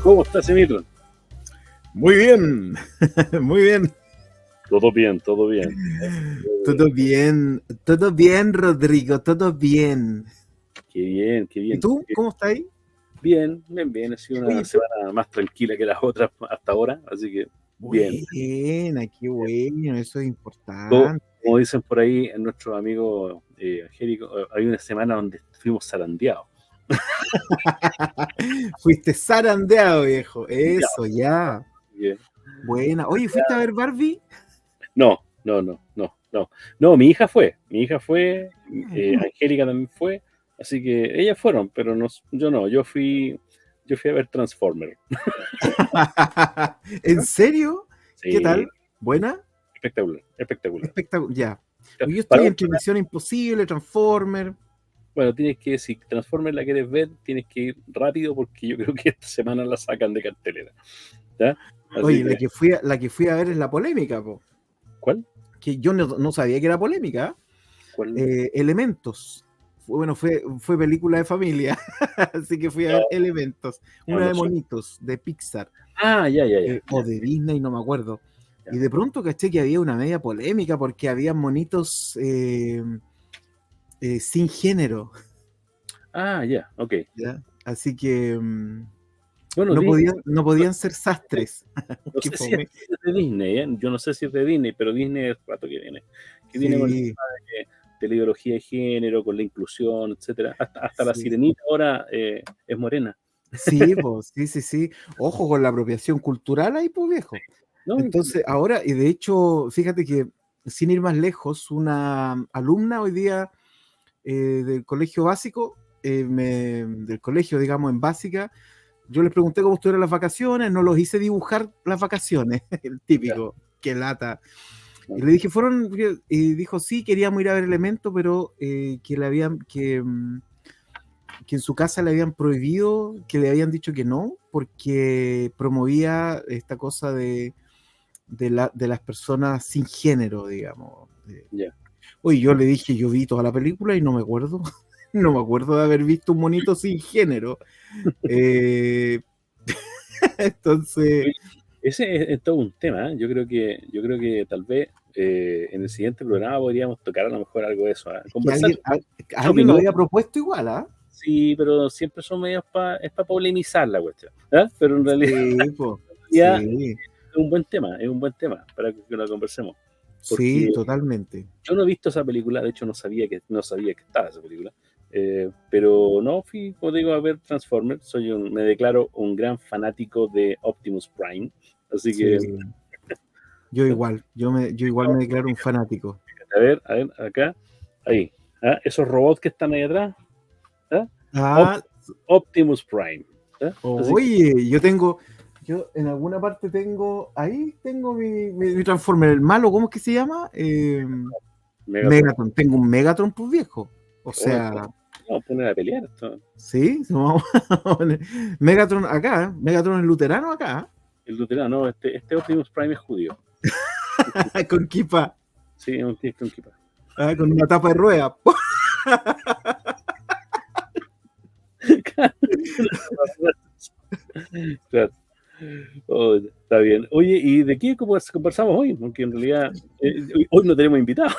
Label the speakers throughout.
Speaker 1: ¿Cómo estás, Emilio?
Speaker 2: Muy bien, muy bien.
Speaker 1: Todo bien, todo bien.
Speaker 2: Todo bien, Rodrigo, todo bien.
Speaker 1: Qué bien, qué bien.
Speaker 2: ¿Y tú? ¿Cómo estás ahí?
Speaker 1: Bien, bien, bien. Ha sido una
Speaker 2: Oye,
Speaker 1: semana más tranquila que las otras hasta ahora, así que bien.
Speaker 2: buena, qué bueno, eso es
Speaker 1: Como,
Speaker 2: importante.
Speaker 1: como dicen por ahí en nuestro amigo Angélico, hay una semana donde fuimos zarandeados.
Speaker 2: Fuiste zarandeado, viejo.
Speaker 1: Ya,
Speaker 2: Eso, ya.
Speaker 1: bien.
Speaker 2: Buena. Oye, ¿fuiste a ver Barbie?
Speaker 1: No, no, no, no, no. No, mi hija fue, Angélica también fue, así que ellas fueron, pero no, yo no, yo fui a ver Transformers.
Speaker 2: ¿En serio? ¿Qué
Speaker 1: Sí,
Speaker 2: tal? ¿Buena?
Speaker 1: espectacular, espectacular.
Speaker 2: Espectacular. Ya. Yo
Speaker 1: Para
Speaker 2: estoy
Speaker 1: un
Speaker 2: entre Misión Imposible, Transformer.
Speaker 1: Bueno, tienes que, si Transformers la quieres ver, tienes que ir rápido porque yo creo que esta semana la sacan de cartelera. ¿Ya? Así
Speaker 2: Oye,
Speaker 1: que,
Speaker 2: la que fui a ver es la polémica, po.
Speaker 1: ¿cuál?
Speaker 2: Que yo no sabía que era polémica.
Speaker 1: ¿Cuál?
Speaker 2: Elementos. Bueno, fue película de familia, así que fui a ver
Speaker 1: No,
Speaker 2: Elementos,
Speaker 1: no,
Speaker 2: una
Speaker 1: no
Speaker 2: de
Speaker 1: sé.
Speaker 2: monitos, de Pixar,
Speaker 1: Ah, ya, ya, ya,
Speaker 2: o
Speaker 1: ya,
Speaker 2: de Disney, no me acuerdo. Y
Speaker 1: ya.
Speaker 2: de pronto caché que había una media polémica porque había monitos sin género,
Speaker 1: Ah, ya, ok.
Speaker 2: ¿ya? Así que
Speaker 1: Bueno,
Speaker 2: no podían ser
Speaker 1: no,
Speaker 2: sastres.
Speaker 1: no
Speaker 2: Qué
Speaker 1: sé si es
Speaker 2: fome.
Speaker 1: de Disney, ¿eh? Yo no sé si es de Disney, pero Disney es el rato que viene con el
Speaker 2: Sí,
Speaker 1: tema de la ideología de género, con la inclusión, etcétera. Hasta la
Speaker 2: sí.
Speaker 1: sirenita ahora es morena.
Speaker 2: Sí, pues, sí, sí, sí. Ojo con la apropiación cultural ahí, pues viejo.
Speaker 1: ¿No?
Speaker 2: Entonces, ahora, y de hecho, fíjate que sin ir más lejos, una alumna hoy día del colegio básico, del colegio, digamos, en básica, yo les pregunté cómo estuvieron las vacaciones, no los hice dibujar las vacaciones, el
Speaker 1: Ya,
Speaker 2: típico, que lata. Y
Speaker 1: no,
Speaker 2: le dije, y dijo, sí, queríamos ir a ver Elemento, pero que en su casa le habían prohibido, que le habían dicho que no, porque promovía esta cosa de las personas sin género, digamos.
Speaker 1: ya.
Speaker 2: Oye, yo le dije, yo vi toda la película y no me acuerdo, no me acuerdo de haber visto un monito sin género. Eh, entonces,
Speaker 1: Oye, ese es todo un tema, ¿eh? Yo creo que tal vez en el siguiente programa podríamos tocar a lo mejor algo de eso, ¿eh?
Speaker 2: que
Speaker 1: Conversar
Speaker 2: alguien,
Speaker 1: su
Speaker 2: alguien lo
Speaker 1: opinión,
Speaker 2: había propuesto igual, ¿ah?
Speaker 1: sí, pero siempre son medios es para polemizar la cuestión, ¿eh? Pero en realidad
Speaker 2: Sí, po,
Speaker 1: ya
Speaker 2: sí,
Speaker 1: es un buen tema para que lo conversemos,
Speaker 2: sí,
Speaker 1: porque
Speaker 2: totalmente.
Speaker 1: yo no he visto esa película, de hecho no sabía que estaba esa película, pero no fui, como digo, a ver Transformers, me declaro un gran fanático de Optimus Prime, así que
Speaker 2: Sí, yo igual me declaro un fanático.
Speaker 1: a ver, acá, ahí. ¿Ah? Esos robots que están ahí atrás. ¿Ah? Op-
Speaker 2: Ah,
Speaker 1: Optimus Prime. ¿Ah? Así que,
Speaker 2: oye, yo en alguna parte ahí tengo mi Transformer, el malo, ¿cómo es que se llama?
Speaker 1: Megatron.
Speaker 2: Megatron, tengo un Megatron, pues viejo. O
Speaker 1: Oh,
Speaker 2: sea,
Speaker 1: vamos a poner a pelear esto.
Speaker 2: sí, vamos a poner Megatron acá, Megatron el luterano acá,
Speaker 1: El luterano, no, este Optimus Prime es judío.
Speaker 2: con kipa,
Speaker 1: Sí, es un tío con equipa.
Speaker 2: con una tapa de rueda.
Speaker 1: Claro. Oh, está bien. Oye, ¿y de qué conversamos hoy? Porque en realidad hoy no tenemos invitados.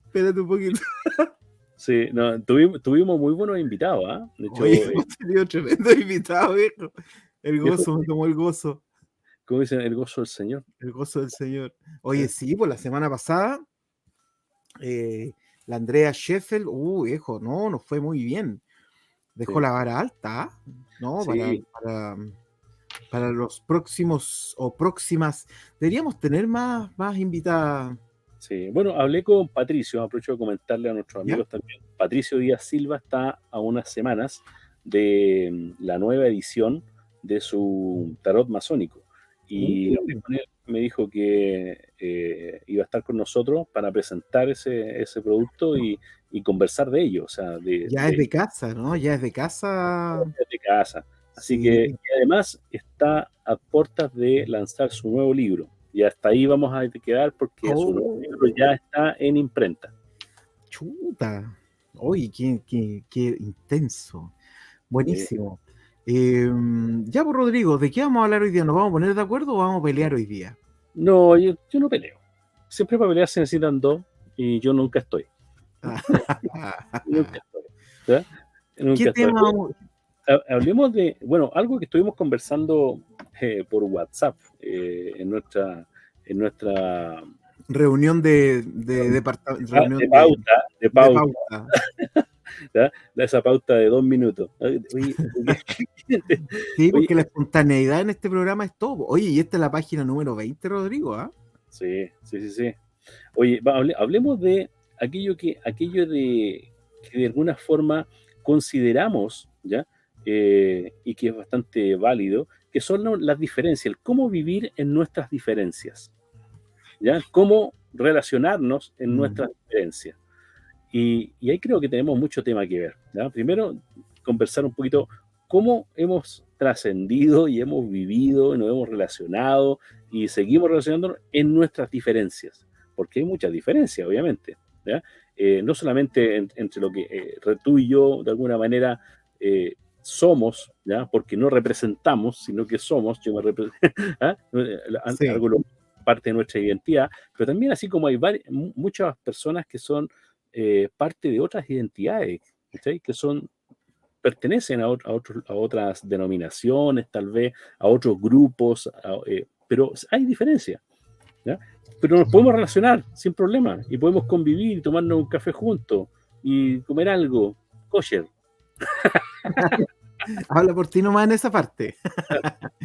Speaker 2: Espérate un poquito.
Speaker 1: Sí, no, tuvimos muy buenos invitados, ¿ah? De
Speaker 2: Oye,
Speaker 1: hecho,
Speaker 2: hemos tenido tremendo invitado, viejo. El
Speaker 1: viejo,
Speaker 2: gozo, me tomó el gozo.
Speaker 1: como dicen, el gozo del Señor.
Speaker 2: El gozo del Señor. Oye,
Speaker 1: ¿Eh?
Speaker 2: sí, pues la semana pasada, eh, la Andrea Sheffield, viejo, no, nos fue muy bien. Dejó
Speaker 1: Sí,
Speaker 2: la vara alta, ¿ah? ¿No?
Speaker 1: sí,
Speaker 2: Para los próximos o próximas. Deberíamos tener más invitadas.
Speaker 1: Sí. Bueno, hablé con Patricio, aprovecho de comentarle a nuestros
Speaker 2: ¿Ya?
Speaker 1: amigos también. Patricio Díaz Silva está a unas semanas de la nueva edición de su tarot masónico. Y hablé
Speaker 2: Uh,
Speaker 1: con él, me dijo que iba a estar con nosotros para presentar ese producto y conversar de ello, o sea,
Speaker 2: ya es de casa, ¿no? Ya es de casa.
Speaker 1: de casa. Así que,
Speaker 2: Sí,
Speaker 1: y además está a puertas de lanzar su nuevo libro. Y hasta ahí vamos a quedar porque su nuevo libro
Speaker 2: oh,
Speaker 1: ya está en imprenta.
Speaker 2: chuta. Oye, qué intenso.
Speaker 1: Sí.
Speaker 2: Buenísimo. Ya, pues, Rodrigo, ¿de qué vamos a hablar hoy día? ¿Nos vamos a poner de acuerdo o vamos a pelear hoy día?
Speaker 1: No, yo no peleo. Siempre para pelear se necesitan dos y yo nunca estoy. Nunca estoy. ¿Ya?
Speaker 2: ¿Qué
Speaker 1: Nunca estoy.
Speaker 2: tema vamos?
Speaker 1: Hablemos de, bueno, algo que estuvimos conversando por WhatsApp en nuestra
Speaker 2: Reunión
Speaker 1: de
Speaker 2: reunión
Speaker 1: pauta, de
Speaker 2: de
Speaker 1: pauta,
Speaker 2: pauta.
Speaker 1: ¿ya? De esa pauta de 2 minutos. Oye,
Speaker 2: Sí,
Speaker 1: oye,
Speaker 2: porque la espontaneidad en este programa es todo. Oye, y esta es la página número 20, Rodrigo, ¿ah?
Speaker 1: sí, sí, sí, sí. Oye, hablemos de aquello de que de alguna forma consideramos, ¿ya? Y que es bastante válido, que son las diferencias, el cómo vivir en nuestras diferencias, ¿ya? Cómo relacionarnos en
Speaker 2: Mm.
Speaker 1: nuestras diferencias. Y ahí creo que tenemos mucho tema que ver, ¿ya? Primero, conversar un poquito cómo hemos trascendido y hemos vivido y nos hemos relacionado y seguimos relacionándonos en nuestras diferencias, porque hay muchas diferencias, obviamente, ¿ya? No solamente entre lo que tú y yo, de alguna manera, somos, ¿ya? Porque no representamos, sino que somos, yo me ¿ah?
Speaker 2: Sí.
Speaker 1: Algo parte de nuestra identidad, pero también así como hay muchas personas que son parte de otras identidades, ¿cachai? Que son, pertenecen a otras denominaciones, tal vez, a otros grupos, pero hay diferencia, ¿ya? Pero nos podemos relacionar sin problema y podemos convivir y tomarnos un café juntos y comer algo kosher,
Speaker 2: Habla por ti nomás en esa parte.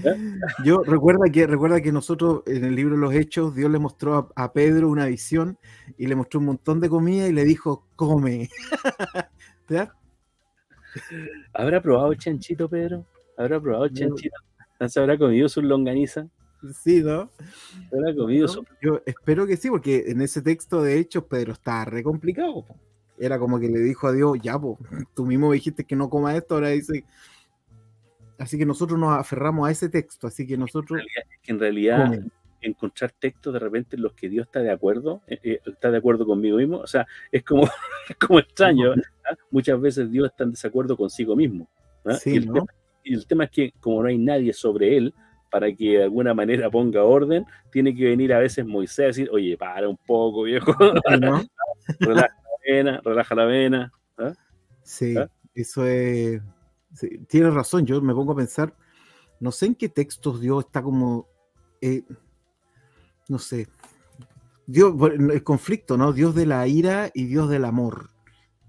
Speaker 1: ¿ya?
Speaker 2: Yo recuerda que nosotros en el libro Los Hechos, Dios le mostró a Pedro una visión y le mostró un montón de comida y le dijo, come. ¿Ya?
Speaker 1: ¿Habrá probado el chanchito, Pedro? ¿Habrá probado el
Speaker 2: No,
Speaker 1: chanchito? ¿Se habrá comido su longaniza?
Speaker 2: sí, ¿no?
Speaker 1: ¿Se habrá comido su...
Speaker 2: Bueno, yo espero que sí, porque en ese texto de Hechos Pedro está re complicado, po. Era como que le dijo a Dios, ya, po, tú mismo dijiste que no coma esto, ahora dice. Así que nosotros nos aferramos a ese texto, así que nosotros
Speaker 1: Que en realidad
Speaker 2: comen.
Speaker 1: encontrar textos de repente en los que Dios está de acuerdo conmigo mismo, o sea, es como, es como extraño, ¿ah? Muchas veces Dios está en desacuerdo consigo mismo, ¿ah?
Speaker 2: Sí, ¿no?
Speaker 1: Y el tema es que como no hay nadie sobre él, para que de alguna manera ponga orden, tiene que venir a veces Moisés a decir, oye, para un poco, viejo,
Speaker 2: Sí, ¿no?
Speaker 1: relaja la vena, ¿ah? ¿Ah?
Speaker 2: Sí, eso es. Sí, tienes razón, yo me pongo a pensar, no sé en qué textos Dios está como, eh, no sé, Dios, bueno, el conflicto, ¿no? Dios de la ira y Dios del amor.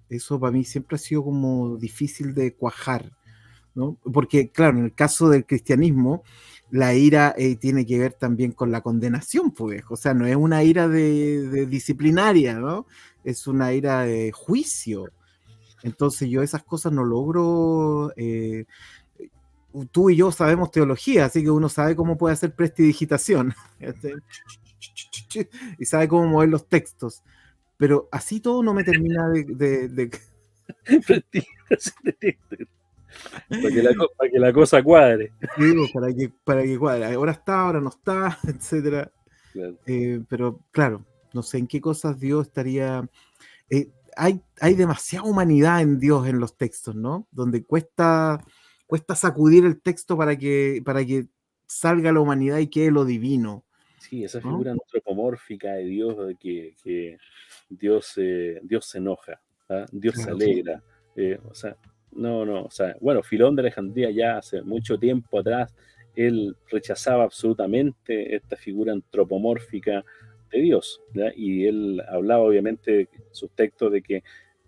Speaker 2: Eso para mí siempre ha sido como difícil de cuajar, ¿no? Porque, claro, en el caso del cristianismo, la ira tiene que ver también con la condenación, pues, o sea, no es una ira de disciplinaria, ¿no? Es una ira de juicio. Entonces yo esas cosas no logro. Tú y yo sabemos teología, así que uno sabe cómo puede hacer prestidigitación y sabe cómo mover los textos, pero así todo no me termina
Speaker 1: Para que la cosa cuadre.
Speaker 2: digo, para que cuadre. Ahora está, ahora no está, etcétera.
Speaker 1: Claro.
Speaker 2: Pero claro, no sé en qué cosas Dios estaría. Hay demasiada humanidad en Dios en los textos, ¿no? Donde cuesta sacudir el texto para que salga la humanidad y quede lo divino,
Speaker 1: Sí, esa
Speaker 2: ¿no?
Speaker 1: figura antropomórfica de Dios, de que Dios se enoja, ¿ah? Dios se
Speaker 2: Claro.
Speaker 1: alegra. O sea, no, o sea, bueno, Filón de Alejandría ya hace mucho tiempo atrás, él rechazaba absolutamente esta figura antropomórfica de Dios, ¿ya? Y él hablaba obviamente en sus textos de que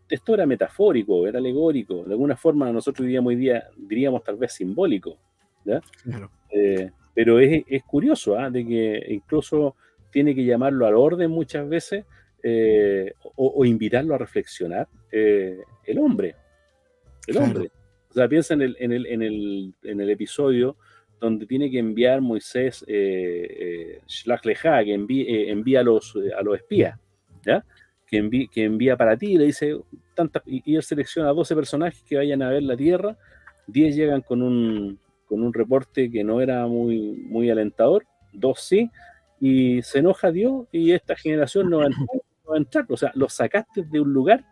Speaker 1: esto era metafórico, era alegórico, de alguna forma nosotros diríamos tal vez simbólico, ¿ya?
Speaker 2: Claro.
Speaker 1: Pero es curioso, ¿ah? De que incluso tiene que llamarlo al orden muchas veces o invitarlo a reflexionar, el hombre. El
Speaker 2: Claro.
Speaker 1: hombre. O sea, piensa en el episodio donde tiene que enviar Moisés, Shlach Lecha, que envía a los espías, ¿ya? Que envía para ti, y le dice, y él selecciona 12 personajes que vayan a ver la tierra, 10 llegan con un reporte que no era muy, muy alentador, 2 sí, y se enoja Dios, y esta generación no va a entrar, no va a entrar. O sea, los sacaste de un lugar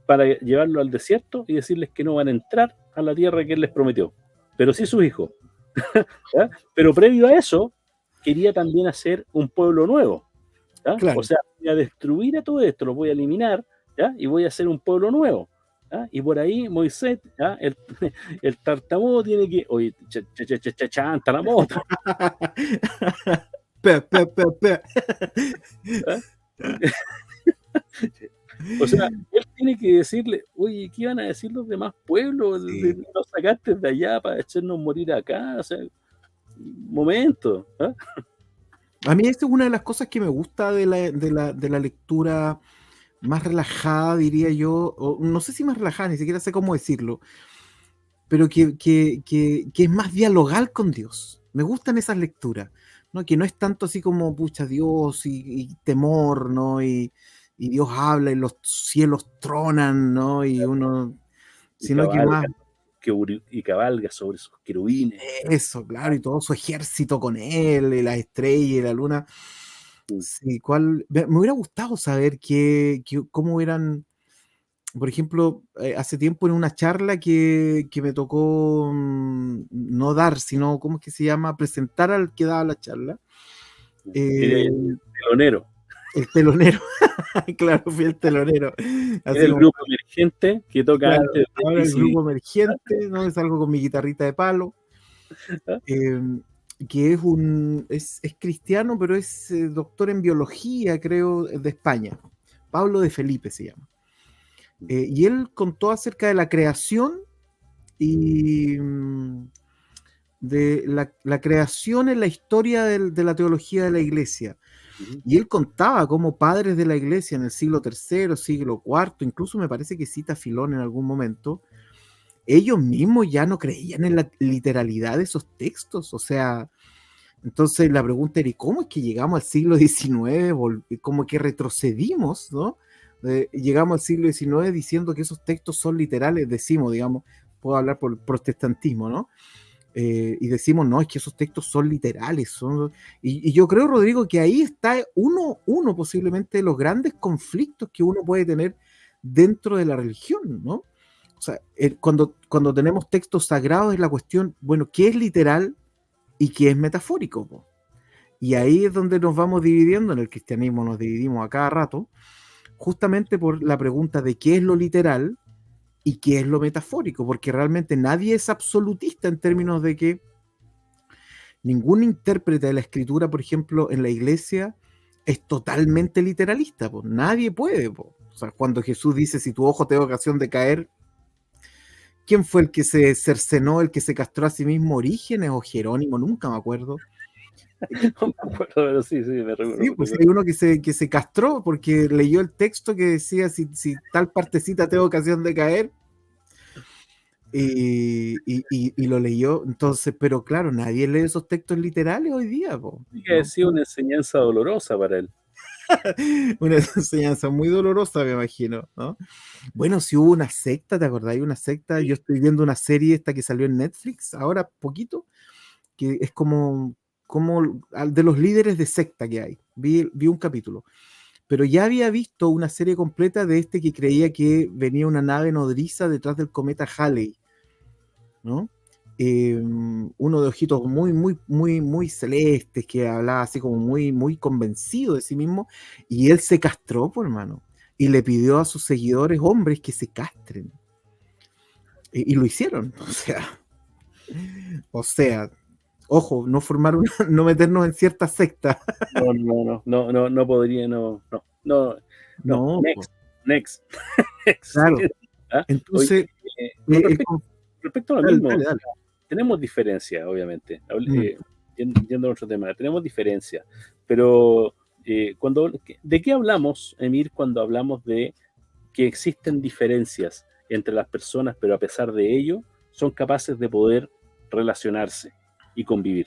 Speaker 1: para llevarlo al desierto y decirles que no van a entrar a la tierra que él les prometió, pero sí sus hijos. ¿Ya? Pero previo a eso, quería también hacer un pueblo nuevo. ¿Ya? O
Speaker 2: Claro.
Speaker 1: sea, voy a destruir a todo esto, lo voy a eliminar, ¿ya? Y voy a hacer un pueblo nuevo. ¿Ya? Y por ahí Moisés, ¿ya? El tartamudo tiene que, oye, chanta la moto.
Speaker 2: Pe, pe, pe, pe.
Speaker 1: ¿Ya? O sea, él tiene que decirle, oye, ¿qué iban a decir los demás pueblos?
Speaker 2: Sí.
Speaker 1: Nos sacaste de allá para hacernos morir acá. O sea, momento. ¿Ah?
Speaker 2: A mí esta es una de las cosas que me gusta de la lectura más relajada, diría yo, o no sé si más relajada, ni siquiera sé cómo decirlo, pero que es más dialogal con Dios. Me gustan esas lecturas, ¿no? Que no es tanto así como, pucha, Dios y temor, ¿no? Y Dios habla y los cielos tronan, ¿no? Y uno,
Speaker 1: Y
Speaker 2: sino que más
Speaker 1: cabalga, y cabalga sobre sus querubines.
Speaker 2: eso, claro, y todo su ejército con él, y las estrellas y la luna.
Speaker 1: Mm.
Speaker 2: Sí, me hubiera gustado saber cómo eran, por ejemplo, hace tiempo en una charla que me tocó no dar, sino, ¿cómo es que se llama? Presentar al que daba la charla.
Speaker 1: Era
Speaker 2: eh,
Speaker 1: el telonero.
Speaker 2: el telonero, claro, fui el telonero.
Speaker 1: Era
Speaker 2: Así
Speaker 1: el
Speaker 2: como,
Speaker 1: grupo emergente que toca
Speaker 2: claro,
Speaker 1: antes de
Speaker 2: ahora el
Speaker 1: AC/DC.
Speaker 2: grupo emergente, ¿no? Salgo con mi guitarrita de palo.
Speaker 1: ¿Ah?
Speaker 2: em, que es cristiano, pero es doctor en biología, creo, de España. Pablo de Felipe se llama. Y él contó acerca de la creación y de la creación en la historia de la teología de la iglesia.
Speaker 1: Ujú.
Speaker 2: Y él contaba cómo padres de la iglesia en el siglo III, siglo IV, incluso me parece que cita a Filón en algún momento, ellos mismos ya no creían en la literalidad de esos textos. O sea, entonces la pregunta era, ¿y cómo es que llegamos al siglo XIX? Como que retrocedimos, ¿no? Llegamos al siglo XIX diciendo que esos textos son literales, decimos, digamos, puedo hablar por el protestantismo, ¿no? Y decimos, no, es que esos textos son literales. Y yo creo, Rodrigo, que ahí está uno posiblemente de los grandes conflictos que uno puede tener dentro de la religión, ¿no? O sea, cuando tenemos textos sagrados es la cuestión, bueno, ¿qué es literal y qué es metafórico? Po? Y ahí es donde nos vamos dividiendo, en el cristianismo nos dividimos a cada rato, justamente por la pregunta de qué es lo literal y qué es lo metafórico, porque realmente nadie es absolutista en términos de que ningún intérprete de la escritura, por ejemplo, en la iglesia, es totalmente literalista, po. Nadie puede. Po. O sea, cuando Jesús dice, si tu ojo te da ocasión de caer, ¿quién fue el que se cercenó, el que se castró a sí mismo? ¿Orígenes o Jerónimo? Nunca me acuerdo.
Speaker 1: No me acuerdo, pero sí, me
Speaker 2: Sí, pues
Speaker 1: recuerdo.
Speaker 2: hay uno que se castró porque leyó el texto que decía si tal partecita tengo ocasión de caer y lo leyó. Entonces, pero claro, nadie lee esos textos literales hoy día, po,
Speaker 1: Tiene que haber
Speaker 2: ¿no?
Speaker 1: sido una enseñanza dolorosa para él.
Speaker 2: Una enseñanza muy dolorosa, me imagino, ¿no? Bueno, si hubo una secta, ¿te acordáis? Una secta, yo
Speaker 1: Sí.
Speaker 2: estoy viendo una serie esta que salió en Netflix ahora poquito, que es como de los líderes de secta que hay. Vi un capítulo. Pero ya había visto una serie completa de este que creía que venía una nave nodriza detrás del cometa Halley, ¿no? Uno de ojitos muy, muy, muy, muy celestes, que hablaba así como muy, muy convencido de sí mismo, y él se castró, por hermano, y le pidió a sus seguidores hombres que se castren, y lo hicieron, o sea, ojo, no formar no meternos en cierta secta,
Speaker 1: No, no, no, no, no podría, no, no, no, no.
Speaker 2: no, po,
Speaker 1: Next, next.
Speaker 2: claro,
Speaker 1: ¿Ah? Oye,
Speaker 2: entonces,
Speaker 1: con
Speaker 2: el,
Speaker 1: respecto a lo
Speaker 2: dale,
Speaker 1: mismo,
Speaker 2: dale, dale.
Speaker 1: tenemos diferencias, obviamente.
Speaker 2: Mm,
Speaker 1: Yendo a otro tema, tenemos diferencias, pero ¿De qué hablamos, Emir, cuando hablamos de que existen diferencias entre las personas, pero a pesar de ello son capaces de poder relacionarse y convivir?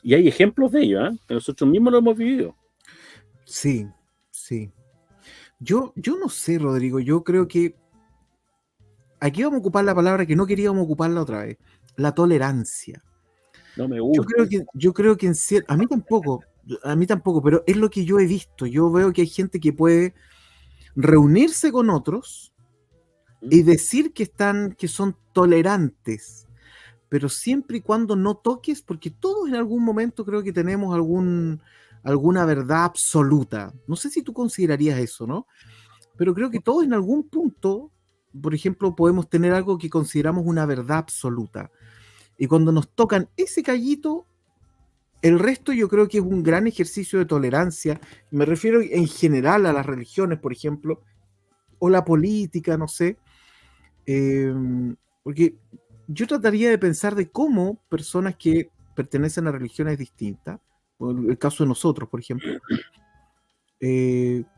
Speaker 1: Y hay ejemplos de ello, ¿eh? Nosotros mismos lo hemos vivido.
Speaker 2: Sí, sí. Yo no sé, Rodrigo, yo creo que aquí vamos a ocupar la palabra que no queríamos ocuparla otra vez, la tolerancia.
Speaker 1: No me
Speaker 2: Yo
Speaker 1: gusta.
Speaker 2: creo que a mí tampoco, pero es lo que yo he visto. Yo veo que hay gente que puede reunirse con otros y decir que son tolerantes, pero siempre y cuando no toques, porque todos en algún momento creo que tenemos alguna verdad absoluta. No sé si tú considerarías eso, ¿no? Pero creo que todos en algún punto, por ejemplo, podemos tener algo que consideramos una verdad absoluta. Y cuando nos tocan ese callito, el resto yo creo que es un gran ejercicio de tolerancia. Me refiero en general a las religiones, por ejemplo, o la política, no sé. Eh, Porque yo trataría de pensar de cómo personas que pertenecen a religiones distintas, o el caso de nosotros, por ejemplo,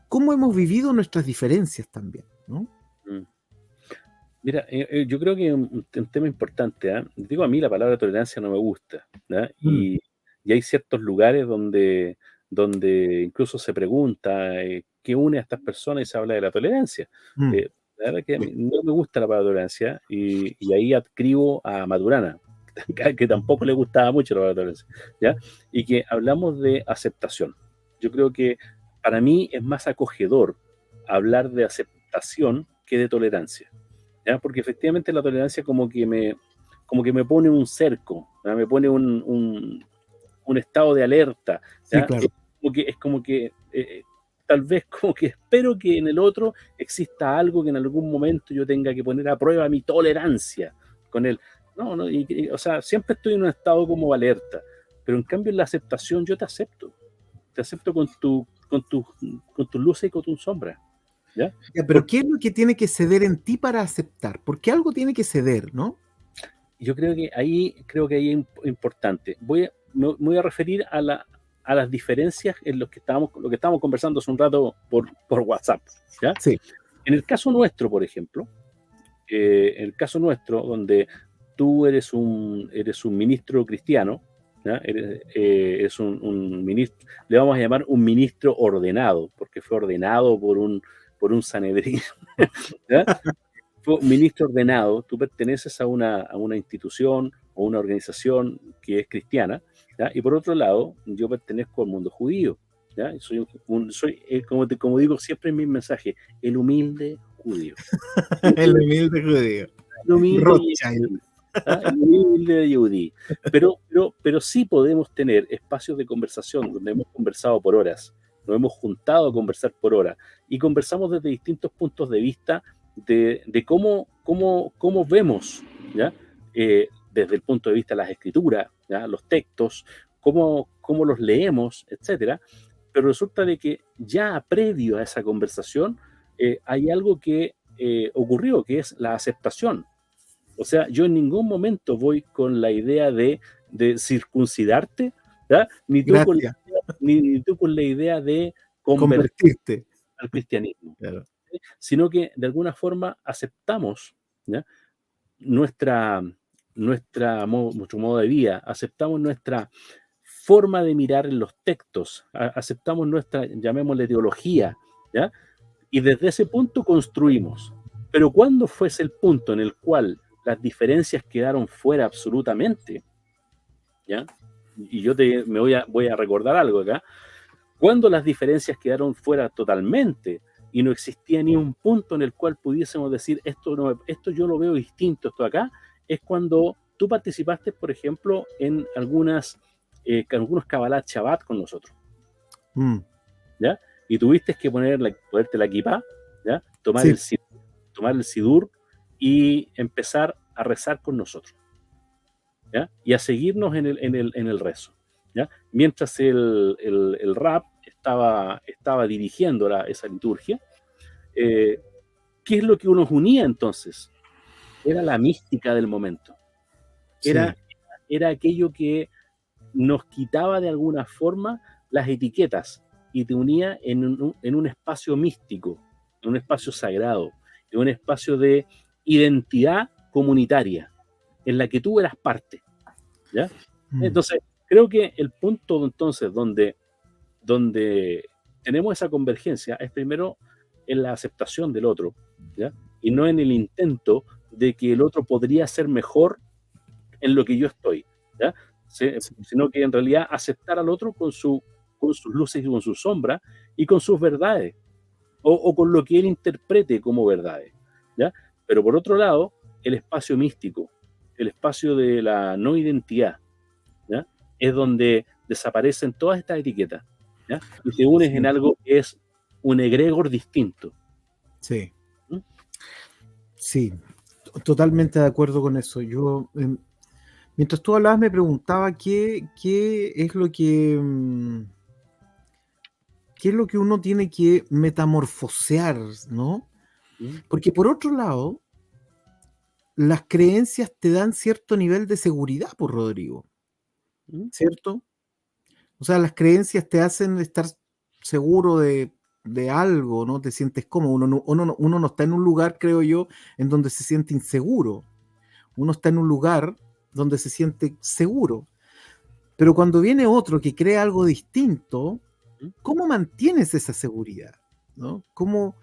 Speaker 2: cómo hemos vivido nuestras diferencias también, ¿no?
Speaker 1: Mm. Mira, yo creo que es un tema importante, ¿eh? Digo, a mí la palabra tolerancia no me gusta, ¿ya? Y hay ciertos lugares donde incluso se pregunta qué une a estas personas y se habla de la tolerancia.
Speaker 2: Mm.
Speaker 1: La verdad que a mí no me gusta la palabra tolerancia y ahí adscribo a Maturana, que tampoco le gustaba mucho la palabra tolerancia, ¿ya? Y que hablamos de aceptación. Yo creo que para mí es más acogedor hablar de aceptación que de tolerancia, ¿ya? Porque efectivamente la tolerancia como que me pone un cerco, ¿ya? Me pone un estado de alerta,
Speaker 2: Sí,
Speaker 1: ¿ya?
Speaker 2: claro.
Speaker 1: Es como que tal vez como que espero que en el otro exista algo que en algún momento yo tenga que poner a prueba mi tolerancia con él. No, no, o sea, siempre estoy en un estado como alerta, pero en cambio en la aceptación yo te acepto con tus luces y con tus sombras, ¿ya?
Speaker 2: Ya, pero ¿qué es lo que tiene que ceder en ti para aceptar? Porque algo tiene que ceder, ¿no?
Speaker 1: Yo creo que ahí es importante. Me voy a referir a las diferencias en lo que estábamos conversando hace un rato por WhatsApp, ¿ya?
Speaker 2: Sí,
Speaker 1: En el caso nuestro, por ejemplo, en el caso nuestro, donde tú eres un ministro cristiano, ¿ya? Eres un ministro, le vamos a llamar un ministro ordenado, porque fue ordenado por un Sanedrín, ¿ya? Fue un ministro ordenado, tú perteneces a una institución o una organización que es cristiana, ¿ya? Y por otro lado, yo pertenezco al mundo judío, ¿ya? Soy como digo siempre en mis mensajes, el humilde judío.
Speaker 2: el humilde judío.
Speaker 1: El humilde
Speaker 2: Rothschild.
Speaker 1: Yehudí, ¿ah? El humilde Yehudí. Pero sí podemos tener espacios de conversación donde hemos conversado por horas, nos hemos juntado a conversar por horas y conversamos desde distintos puntos de vista de cómo vemos, ¿ya? Desde el punto de vista de las escrituras, ¿ya? Los textos, cómo los leemos, etcétera. Pero resulta de que ya previo a esa conversación hay algo que ocurrió, que es la aceptación. O sea, yo en ningún momento voy con la idea de circuncidarte, ¿ya?
Speaker 2: Gracias.
Speaker 1: Ni tú con la idea de convertir
Speaker 2: Convertirte.
Speaker 1: al cristianismo,
Speaker 2: Claro.
Speaker 1: ¿sí? Sino que de alguna forma aceptamos, ¿ya? nuestra, nuestro modo de vida, aceptamos nuestra forma de mirar en los textos, aceptamos nuestra, llamémosle teología, ¿ya? Y desde ese punto construimos. Pero ¿cuándo fuese el punto en el cual las diferencias quedaron fuera absolutamente? ¿Ya? Y voy a recordar algo acá. Cuando las diferencias quedaron fuera totalmente y no existía ni un punto en el cual pudiésemos decir esto yo lo veo distinto, esto acá, es cuando tú participaste, por ejemplo, en algunos Kabbalat Shabbat con nosotros, ¿ya? Y tuviste que ponerte la kipá, ¿ya?
Speaker 2: Sí,
Speaker 1: Tomar el sidur y empezar a rezar con nosotros, ¿ya? Y a seguirnos en el rezo, ¿ya? Mientras el rap estaba dirigiendo esa liturgia, ¿qué es lo que nos unía entonces? Era la mística del momento,
Speaker 2: sí.
Speaker 1: era aquello que nos quitaba de alguna forma las etiquetas y te unía en un espacio místico, en un espacio sagrado, en un espacio de identidad comunitaria, en la que tú eras parte, ¿ya?
Speaker 2: Mm.
Speaker 1: Entonces, creo que el punto entonces donde tenemos esa convergencia es primero en la aceptación del otro, ¿ya? Y no en el intento de que el otro podría ser mejor en lo que yo estoy, ¿ya?
Speaker 2: Sí,
Speaker 1: Sino que en realidad aceptar al otro con sus luces y con sus sombras y con sus verdades, o con lo que él interprete como verdades, ¿ya? Pero por otro lado, el espacio místico, el espacio de la no identidad, ¿ya? Es donde desaparecen todas estas etiquetas, ¿ya? Y te unes en
Speaker 2: sí,
Speaker 1: algo que es un egregor distinto.
Speaker 2: sí,
Speaker 1: ¿Mm?
Speaker 2: sí, totalmente de acuerdo con eso. Yo, mientras tú hablabas, me preguntaba qué es lo que, qué es lo que uno tiene que metamorfosear, ¿no?
Speaker 1: ¿Mm?
Speaker 2: Porque por otro lado, las creencias te dan cierto nivel de seguridad, por Rodrigo,
Speaker 1: ¿Mm?
Speaker 2: ¿cierto? O sea, las creencias te hacen estar seguro de algo, ¿no? Te sientes cómodo. Uno no está en un lugar, creo yo, en donde se siente inseguro. Uno está en un lugar donde se siente seguro. Pero cuando viene otro que cree algo distinto,
Speaker 1: ¿Mm?
Speaker 2: ¿cómo mantienes esa seguridad? ¿No? ¿Cómo,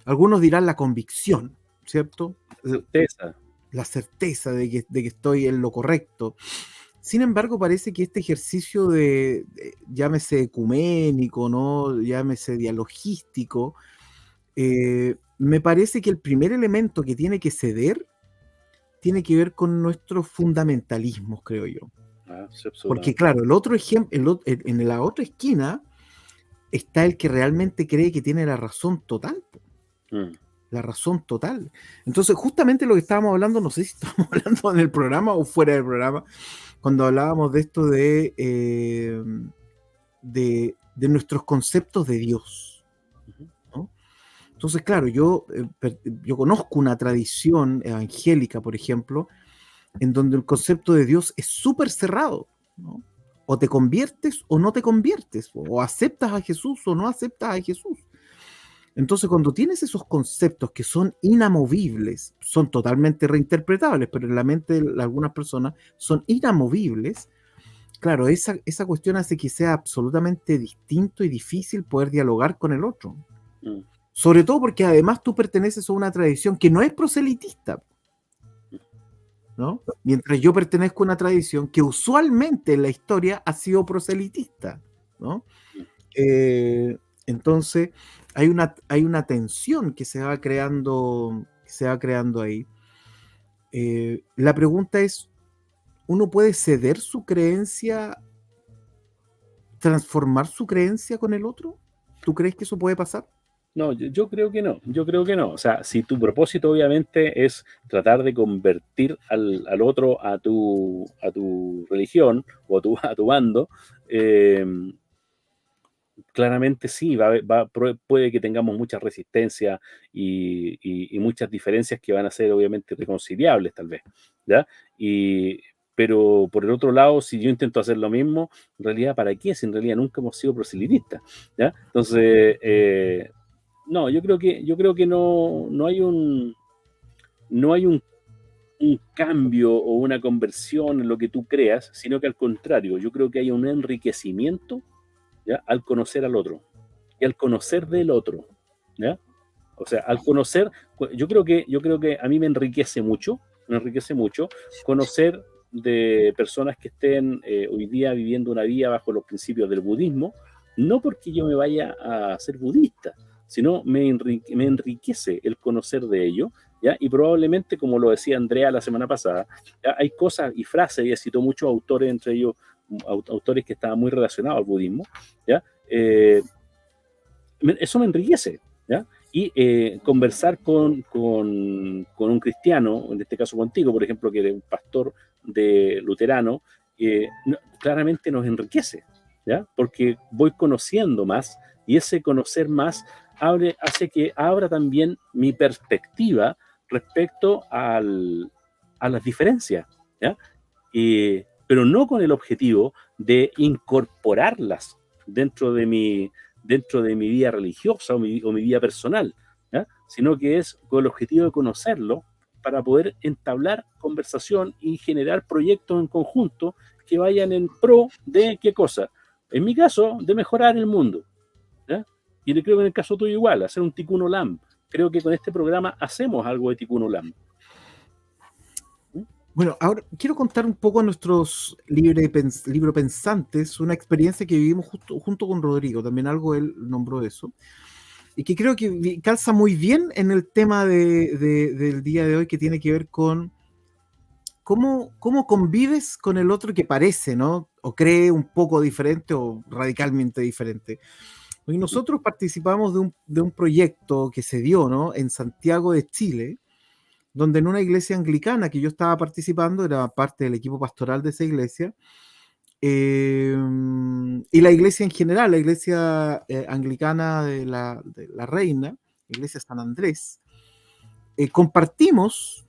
Speaker 2: algunos dirán la convicción, ¿cierto?
Speaker 1: Certeza.
Speaker 2: La certeza de que estoy en lo correcto. Sin embargo, parece que este ejercicio llámese ecuménico, ¿no? Llámese dialogístico, me parece que el primer elemento que tiene que ceder tiene que ver con nuestros fundamentalismos, creo yo.
Speaker 1: Ah, sí,
Speaker 2: Porque
Speaker 1: absolutamente.
Speaker 2: claro, el otro ejemplo, en la otra esquina está el que realmente cree que tiene la razón total.
Speaker 1: Mm.
Speaker 2: La razón total. Entonces, justamente lo que estábamos hablando, no sé si estábamos hablando en el programa o fuera del programa, cuando hablábamos de esto de nuestros conceptos de Dios,
Speaker 1: Ujú.
Speaker 2: ¿no? Entonces, claro, yo conozco una tradición evangélica, por ejemplo, en donde el concepto de Dios es súper cerrado, ¿no? O te conviertes o no te conviertes, o aceptas a Jesús o no aceptas a Jesús. Entonces, cuando tienes esos conceptos que son inamovibles, son totalmente reinterpretables, pero en la mente de algunas personas son inamovibles, claro, esa cuestión hace que sea absolutamente distinto y difícil poder dialogar con el otro.
Speaker 1: Mm.
Speaker 2: Sobre todo porque además tú perteneces a una tradición que no es proselitista, ¿no? Mientras yo pertenezco a una tradición que usualmente en la historia ha sido proselitista, ¿no?
Speaker 1: Mm.
Speaker 2: Eh, entonces, hay una tensión que se va creando ahí. La pregunta es, ¿uno puede ceder su creencia, transformar su creencia con el otro? ¿Tú crees que eso puede pasar?
Speaker 1: No, yo creo que no, yo creo que no. O sea, si tu propósito obviamente es tratar de convertir al otro a tu religión o a tu bando, eh, claramente sí, puede que tengamos mucha resistencia y muchas diferencias que van a ser obviamente reconciliables tal vez, ¿ya? Y, pero por el otro lado, si yo intento hacer lo mismo, en realidad, ¿para qué? Si en realidad nunca hemos sido proselitistas, ¿ya? Entonces, no, yo creo que no hay un cambio o una conversión en lo que tú creas, sino que al contrario, yo creo que hay un enriquecimiento, ¿ya? Al conocer al otro y al conocer del otro, ¿ya? O sea, al conocer, yo creo que a mí me enriquece mucho conocer de personas que estén hoy día viviendo una vida bajo los principios del budismo, no porque yo me vaya a ser budista, sino me enriquece el conocer de ello, ¿ya? Y probablemente, como lo decía Andrea la semana pasada, ¿ya? Hay cosas y frases, y citó muchos autores, entre ellos autores que estaban muy relacionados al budismo, ¿ya? Eso me enriquece, ¿ya? Y conversar con un cristiano, en este caso contigo, por ejemplo, que eres un pastor de luterano, claramente nos enriquece, ¿ya? Porque voy conociendo más y ese conocer más hace que abra también mi perspectiva respecto a las diferencias, ¿ya? Pero no con el objetivo de incorporarlas, dentro de mi vida religiosa o mi vida personal, ¿ya? Sino que es con el objetivo de conocerlo para poder entablar conversación y generar proyectos en conjunto que vayan en pro de qué cosa. En mi caso, de mejorar el mundo, ¿ya? Y creo que en el caso tuyo igual, hacer un Tikkun Olam. Creo que con este programa hacemos algo de Tikkun Olam.
Speaker 2: Bueno, ahora quiero contar un poco a nuestros libropensantes una experiencia que vivimos junto con Rodrigo, también algo él nombró eso, y que creo que calza muy bien en el tema del día de hoy, que tiene que ver con cómo convives con el otro que parece, ¿no? O cree un poco diferente o radicalmente diferente. Y nosotros participamos de un proyecto que se dio, ¿no?, en Santiago de Chile, donde en una iglesia anglicana que yo estaba participando, era parte del equipo pastoral de esa iglesia, y la iglesia en general, la iglesia anglicana de la Reina, iglesia San Andrés, compartimos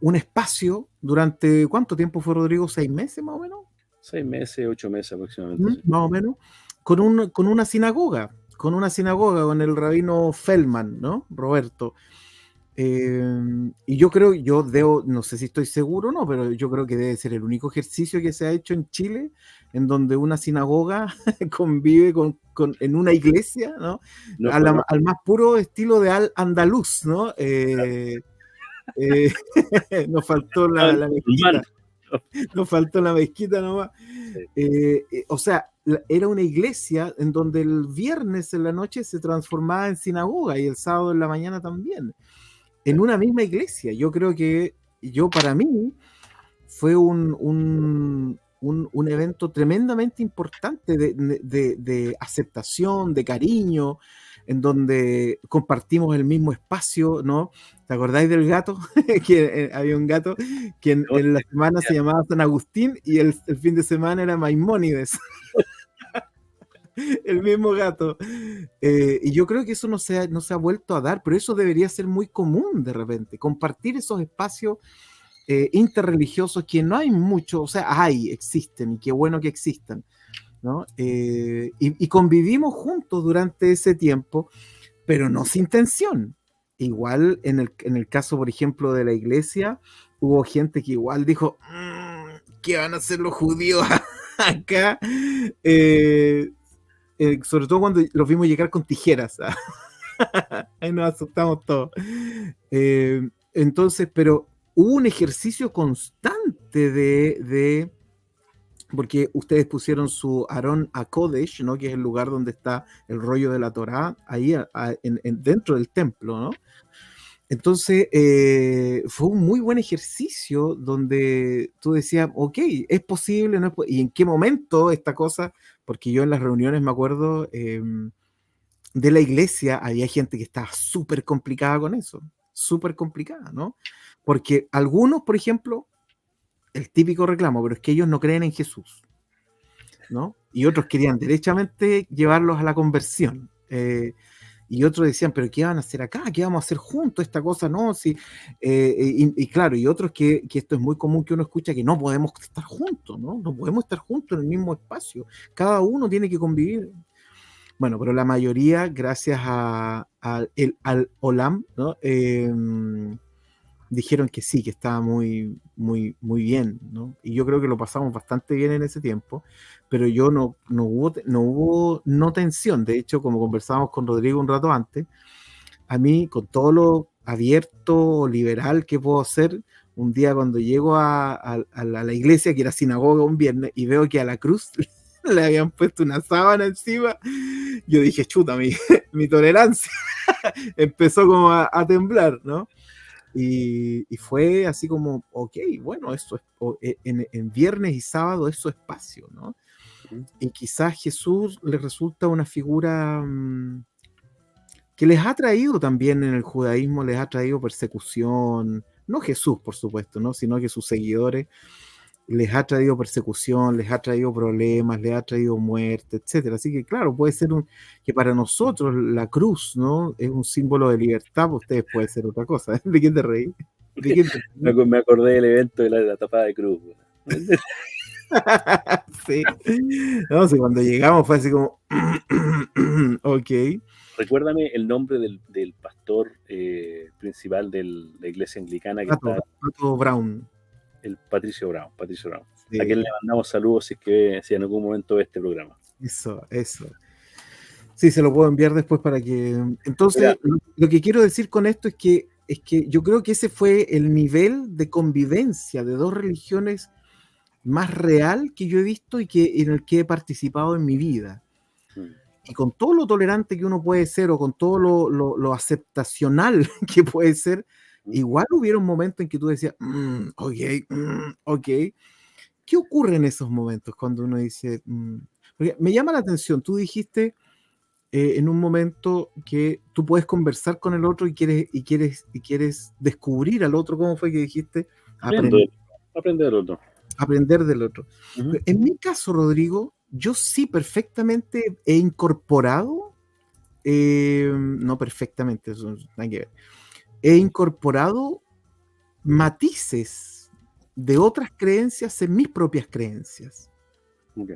Speaker 2: un espacio durante, ¿cuánto tiempo fue, Rodrigo? ¿6 meses más o menos?
Speaker 1: 6 meses, 8 meses aproximadamente. Sí.
Speaker 2: Más o menos, con una sinagoga, con el rabino Feldman, ¿no? Roberto. Y yo creo, no sé si estoy seguro o no, pero yo creo que debe ser el único ejercicio que se ha hecho en Chile en donde una sinagoga convive en una iglesia, ¿no? Al más puro estilo de andaluz, ¿no? Nos faltó la mezquita. Nos faltó la mezquita nomás. O sea, era una iglesia en donde el viernes en la noche se transformaba en sinagoga y el sábado en la mañana también, en una misma iglesia. Yo creo que para mí fue un evento tremendamente importante de aceptación, de cariño, en donde compartimos el mismo espacio, ¿no? ¿Te acordáis del gato? Que había un gato que en la semana se llamaba San Agustín y el fin de semana era Maimónides. El mismo gato. Y yo creo que eso no se ha vuelto a dar, pero eso debería ser muy común de repente, compartir esos espacios interreligiosos que no hay mucho, o sea, existen, y qué bueno que existan, ¿no? Y convivimos juntos durante ese tiempo, pero no sin tensión. Igual en el caso, por ejemplo, de la iglesia, hubo gente que igual dijo, ¿qué van a hacer los judíos acá? Sobre todo cuando los vimos llegar con tijeras. Ahí nos asustamos todos. Entonces, pero hubo un ejercicio constante porque ustedes pusieron su Aarón a Kodesh, ¿no?, que es el lugar donde está el rollo de la Torá, ahí dentro del templo, ¿no? Entonces, fue un muy buen ejercicio donde tú decías, ok, es posible, ¿no? ¿Y en qué momento esta cosa? Porque yo en las reuniones me acuerdo de la iglesia, había gente que estaba súper complicada con eso, súper complicada, ¿no? Porque algunos, por ejemplo, el típico reclamo, pero es que ellos no creen en Jesús, ¿no? Y otros querían derechamente llevarlos a la conversión. Y otros decían, pero ¿qué van a hacer acá? ¿Qué vamos a hacer juntos? Esta cosa, ¿no? Sí, y claro, y otros que esto es muy común que uno escucha, que no podemos estar juntos, ¿no? No podemos estar juntos en el mismo espacio. Cada uno tiene que convivir. Bueno, pero la mayoría, gracias al Olam, ¿no? Dijeron que sí, que estaba muy, muy, muy bien, ¿no? Y yo creo que lo pasamos bastante bien en ese tiempo, pero no hubo tensión. De hecho, como conversábamos con Rodrigo un rato antes, a mí, con todo lo abierto, liberal que puedo ser, un día cuando llego a la iglesia, que era sinagoga un viernes, y veo que a la cruz le habían puesto una sábana encima, yo dije, chuta, mi tolerancia empezó como a temblar, ¿no? Y fue así como, ok, bueno, eso es, en viernes y sábado es su espacio, ¿no? Y quizás Jesús les resulta una figura que les ha traído también en el judaísmo, les ha traído persecución, no Jesús, por supuesto, ¿no?, sino que sus seguidores, les ha traído persecución, les ha traído problemas, les ha traído muerte, etcétera. Así que claro, puede ser que para nosotros la cruz, ¿no?, es un símbolo de libertad, para ustedes puede ser otra cosa. ¿De qué te reí?
Speaker 1: Me acordé del evento de la tapada de cruz.
Speaker 2: Sí. No sé, cuando llegamos fue así como, ok.
Speaker 1: Recuérdame el nombre del pastor principal de la iglesia anglicana que está,
Speaker 2: Pato Brown.
Speaker 1: el Patricio Brown, a quien le
Speaker 2: Sí,
Speaker 1: mandamos saludos si en algún momento ve este programa.
Speaker 2: eso. Sí, se lo puedo enviar después para que.
Speaker 1: Mira,
Speaker 2: Entonces, lo que quiero decir con esto es que yo creo que ese fue el nivel de convivencia de dos religiones más real que yo he visto y que en el que he participado en mi vida.
Speaker 1: mm,
Speaker 2: Y con todo lo tolerante que uno puede ser o con todo lo aceptacional que puede ser,
Speaker 1: mm,
Speaker 2: igual hubiera un momento en que tú decías, ok. ¿Qué ocurre en esos momentos cuando uno dice, Porque me llama la atención, tú dijiste en un momento que tú puedes conversar con el otro y quieres descubrir al otro, ¿cómo fue que dijiste?
Speaker 1: aprendo,
Speaker 2: Aprender,
Speaker 1: aprender del otro.
Speaker 2: aprender del otro.
Speaker 1: Ujú.
Speaker 2: Pero en mi caso, Rodrigo, yo sí perfectamente he incorporado, no perfectamente, eso no tiene nada que ver, he incorporado matices de otras creencias en mis propias creencias.
Speaker 1: Ok.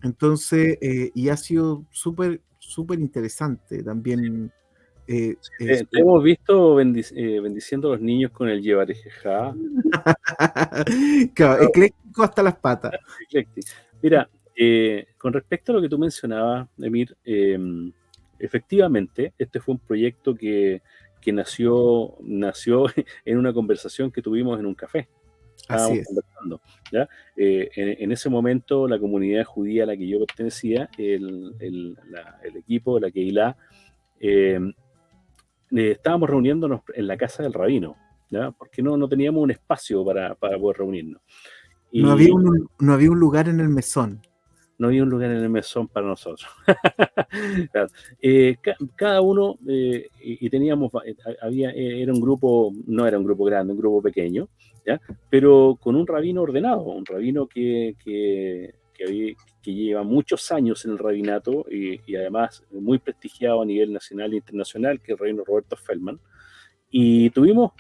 Speaker 2: Entonces, y ha sido súper interesante también.
Speaker 1: Te hemos visto bendiciendo a los niños con el Yevarejejá.
Speaker 2: Claro, ecléctico hasta las patas.
Speaker 1: Eclectic. Mira, con respecto a lo que tú mencionabas, Emir, efectivamente, este fue un proyecto que nació en una conversación que tuvimos en un café.
Speaker 2: Así
Speaker 1: Estábamos
Speaker 2: es.
Speaker 1: conversando, ¿ya? En ese momento, la comunidad judía a la que yo pertenecía, el equipo, la Keilah, eh, estábamos reuniéndonos en la casa del rabino, ¿ya? Porque no teníamos un espacio para poder reunirnos. Y
Speaker 2: No había un lugar en el mesón.
Speaker 1: no había un lugar en el mesón para nosotros. Claro. Cada uno, y teníamos, era un grupo, no era un grupo grande, un grupo pequeño, ¿ya? Pero con un rabino ordenado, un rabino que lleva muchos años en el rabinato y además muy prestigiado a nivel nacional e internacional, que es el rabino Roberto Feldman. Y tuvimos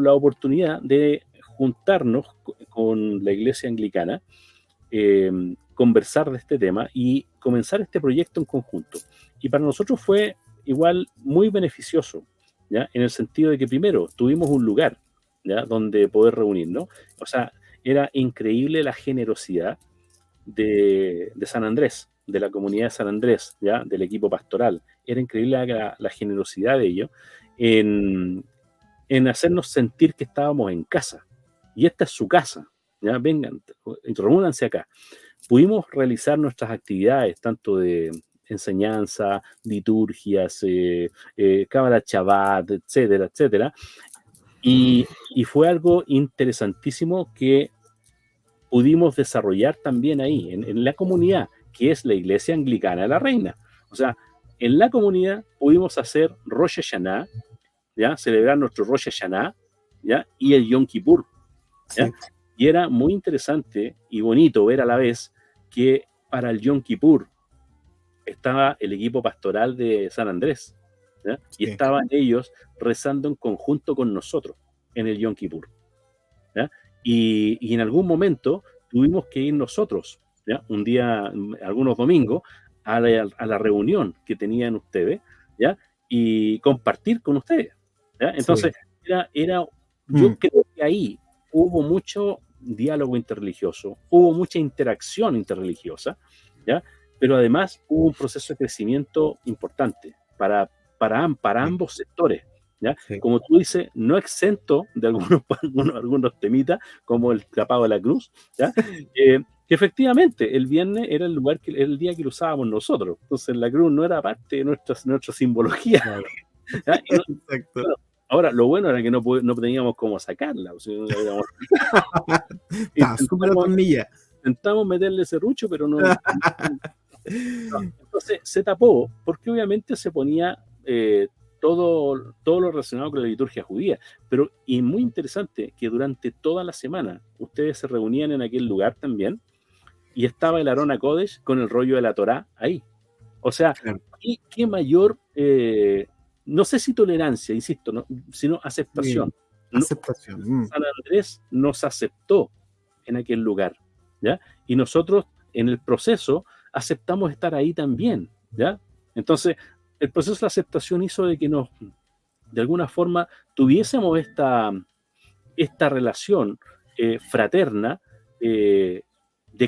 Speaker 1: la oportunidad de juntarnos con la iglesia anglicana, conversar de este tema y comenzar este proyecto en conjunto. Y para nosotros fue igual muy beneficioso, ¿ya? En el sentido de que primero tuvimos un lugar, ¿ya? Donde poder reunirnos. O sea, era increíble la generosidad de San Andrés, de la comunidad de San Andrés, ¿ya? Del equipo pastoral. Era increíble la generosidad de ellos en hacernos sentir que estábamos en casa. Y esta es su casa, ¿ya? Vengan, reúnanse acá. Pudimos realizar nuestras actividades, tanto de enseñanza, liturgias, Cábala Shabbat, etcétera, etcétera. Y fue algo interesantísimo que pudimos desarrollar también ahí, en la comunidad, que es la Iglesia Anglicana de la Reina. O sea, en la comunidad pudimos hacer Rosh Hashanah, ¿ya? Celebrar nuestro Rosh Hashanah, ¿ya? Y el Yom Kippur, ¿ya?
Speaker 2: Sí,
Speaker 1: Y era muy interesante y bonito ver a la vez que para el Yom Kippur estaba el equipo pastoral de San Andrés, ¿ya? Y
Speaker 2: sí.
Speaker 1: estaban ellos rezando en conjunto con nosotros en el Yom Kippur, ¿ya? Y en algún momento tuvimos que ir nosotros, ¿ya? Un día, algunos domingos, a la reunión que tenían ustedes, ¿ya? Y compartir con ustedes, ¿ya?
Speaker 2: Sí.
Speaker 1: Entonces, yo
Speaker 2: Mm,
Speaker 1: creo que ahí hubo mucho diálogo interreligioso, hubo mucha interacción interreligiosa, ¿ya? Pero además hubo un proceso de crecimiento importante para
Speaker 2: sí,
Speaker 1: ambos sectores, ¿ya?
Speaker 2: sí.
Speaker 1: Como tú dices, no exento de algunos temitas, como el clapado de la cruz, ¿ya? Que efectivamente el viernes era el día que lo usábamos nosotros, entonces la cruz no era parte de nuestra simbología,
Speaker 2: Claro.
Speaker 1: ¿ya?
Speaker 2: Exacto.
Speaker 1: Bueno, ahora, lo bueno era que no teníamos cómo sacarla, o sea,
Speaker 2: Está súper
Speaker 1: intentamos,
Speaker 2: atornilla.
Speaker 1: intentamos meterle serrucho, pero no. Entonces se tapó porque obviamente se ponía todo lo relacionado con la liturgia judía. Pero, y muy interesante, que durante toda la semana ustedes se reunían en aquel lugar también y estaba el Aarón Kodesh con el rollo de la Torá ahí. O sea,
Speaker 2: Claro.
Speaker 1: qué mayor, no sé si tolerancia, insisto, sino
Speaker 2: Sí.
Speaker 1: aceptación. No,
Speaker 2: Aceptación.
Speaker 1: San Andrés nos aceptó en aquel lugar. ¿ya? Y nosotros en el proceso aceptamos estar ahí también, ¿ya? Entonces, el proceso de la aceptación hizo de que nos, de alguna forma, tuviésemos esta relación fraterna de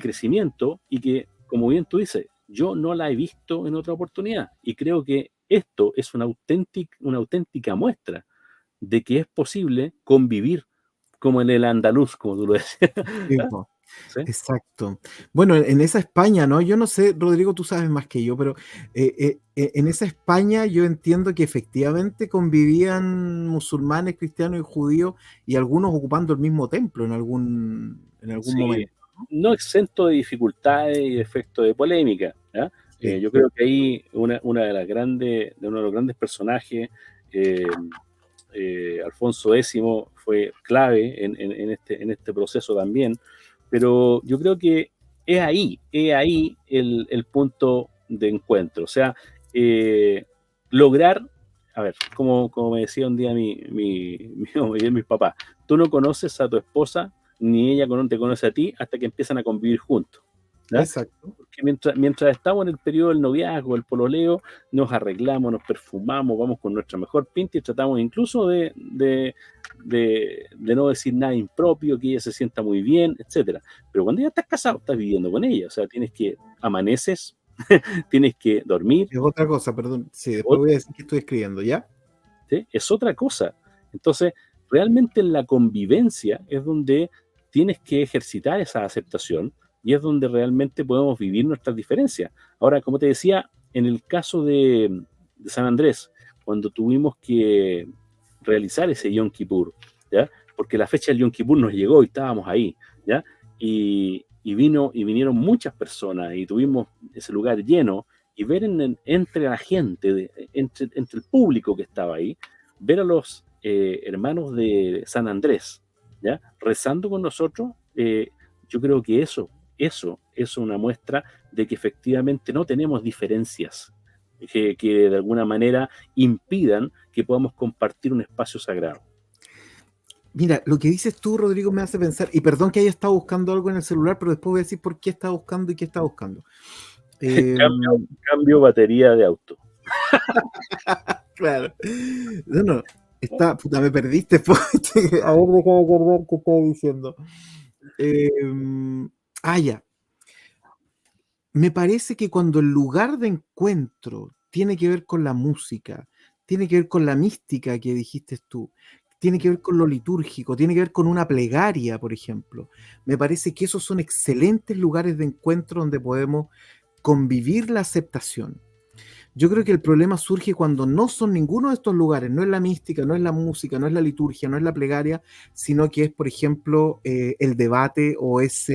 Speaker 1: crecimiento y que, como bien tú dices, yo no la he visto en otra oportunidad y creo que esto es una auténtica muestra de que es posible convivir como en el andaluz, como tú lo decías.
Speaker 2: Sí,
Speaker 1: ¿Ah?
Speaker 2: po,
Speaker 1: ¿Sí?
Speaker 2: exacto. Bueno, en esa España, ¿no? Yo no sé, Rodrigo, tú sabes más que yo, pero en esa España yo entiendo que efectivamente convivían musulmanes, cristianos y judíos y algunos ocupando el mismo templo en algún
Speaker 1: Sí,
Speaker 2: momento, ¿no?
Speaker 1: no exento de dificultades y de efectos de polémica, ¿ya?
Speaker 2: Sí,
Speaker 1: Yo creo que ahí una de las grandes, de uno de los grandes personajes, eh, Alfonso X, fue clave en este proceso también, pero yo creo que es ahí el punto de encuentro, o sea, eh, lograr, a ver, como me decía un día mis papás, tú no conoces a tu esposa ni ella te conoce a ti hasta que empiezan a convivir juntos, ¿ya?
Speaker 2: exacto.
Speaker 1: Porque mientras estamos en el periodo del noviazgo, el pololeo, nos arreglamos, nos perfumamos, vamos con nuestra mejor pinta y tratamos incluso de no decir nada impropio, que ella se sienta muy bien, etcétera. Pero cuando ya estás casado, estás viviendo con ella, o sea, amaneces, tienes que dormir,
Speaker 2: Es otra cosa, perdón. Sí, después
Speaker 1: o-
Speaker 2: voy a decir que estoy escribiendo, ¿ya?
Speaker 1: ¿sí? Es otra cosa. Entonces, realmente en la convivencia es donde tienes que ejercitar esa aceptación y es donde realmente podemos vivir nuestras diferencias. Ahora, como te decía, en el caso de San Andrés, cuando tuvimos que realizar ese Yom Kippur, ¿ya? Porque la fecha del Yom Kippur nos llegó y estábamos ahí, ¿ya? Y vinieron muchas personas y tuvimos ese lugar lleno y ver entre la gente, entre el público que estaba ahí, ver a los hermanos de San Andrés, ¿ya? Rezando con nosotros, yo creo que eso es una muestra de que efectivamente no tenemos diferencias que de alguna manera impidan que podamos compartir un espacio sagrado.
Speaker 2: Mira, lo que dices tú, Rodrigo, me hace pensar, y perdón que haya estado buscando algo en el celular, pero después voy a decir por qué estaba buscando y qué estaba buscando. Eh,
Speaker 1: Cambio batería de auto.
Speaker 2: claro. No, no, puta, me perdiste. Po. A ver, déjame acordar qué estaba diciendo. Eh, ya. Me parece que cuando el lugar de encuentro tiene que ver con la música, tiene que ver con la mística que dijiste tú, tiene que ver con lo litúrgico, tiene que ver con una plegaria, por ejemplo, me parece que esos son excelentes lugares de encuentro donde podemos convivir la aceptación. Yo creo que el problema surge cuando no son ninguno de estos lugares, no es la mística, no es la música, no es la liturgia, no es la plegaria, sino que es, por ejemplo, el debate o es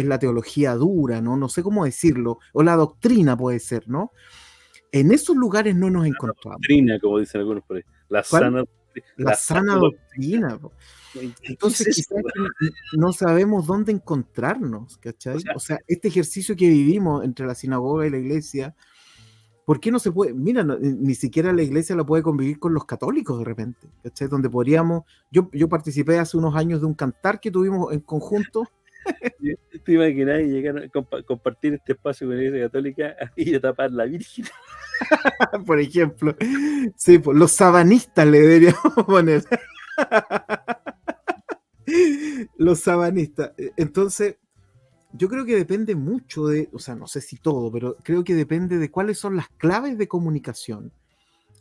Speaker 2: la teología dura, ¿no? No sé cómo decirlo, o la doctrina puede ser, ¿no? En esos lugares no nos encontramos.
Speaker 1: Doctrina, como dicen algunos por ahí.
Speaker 2: ¿Cuál? La
Speaker 1: La sana
Speaker 2: sana
Speaker 1: doctrina.
Speaker 2: doctrina. Po.
Speaker 1: ¿Qué
Speaker 2: Entonces
Speaker 1: es eso?
Speaker 2: quizás no sabemos dónde encontrarnos,
Speaker 1: O
Speaker 2: ¿cachai?
Speaker 1: sea,
Speaker 2: O sea, este ejercicio que vivimos entre la sinagoga y la iglesia, ¿por qué no se puede? Mira, ni siquiera la iglesia la puede convivir con los católicos de repente, ¿cachai? Donde podríamos, yo participé hace unos años de un cantar que tuvimos en conjunto.
Speaker 1: te imaginas llegar a compartir este espacio con la Iglesia Católica y a tapar la Virgen.
Speaker 2: Por ejemplo. Sí, pues, los sabanistas le deberíamos poner. Los sabanistas. Entonces, yo creo que depende mucho de, o sea, no sé si todo, pero creo que depende de cuáles son las claves de comunicación.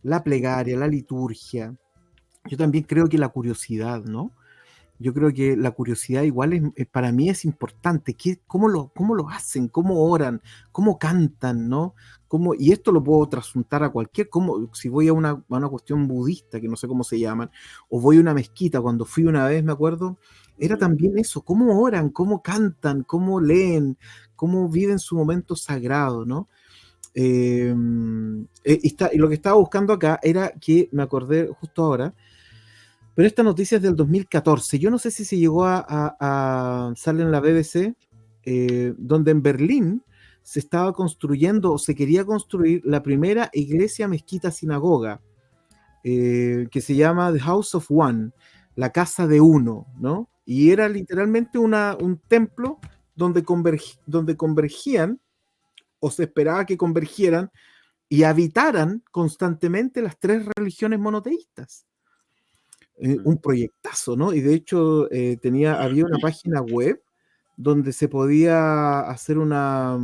Speaker 2: La plegaria, la liturgia. Yo también creo que la curiosidad, ¿no? Yo creo que la curiosidad igual para mí es importante. ¿Cómo lo hacen? ¿Cómo oran? ¿Cómo cantan? ¿No? Y esto lo puedo trasuntar a si voy a una cuestión budista, que no sé cómo se llaman, o voy a una mezquita, cuando fui una vez, me acuerdo, era también eso, cómo oran, cómo cantan, cómo leen, cómo viven su momento sagrado, ¿no? Y lo que estaba buscando acá era que me acordé justo ahora, pero esta noticia es del 2014. Yo no sé si se llegó sale en la BBC, donde en Berlín se estaba construyendo o se quería construir la primera iglesia mezquita sinagoga, que se llama The House of One, la casa de uno, ¿no? Y era literalmente un templo donde convergían, o se esperaba que convergieran, y habitaran constantemente las tres religiones monoteístas. Un proyectazo, ¿no? Y de hecho había una página web donde se podía hacer una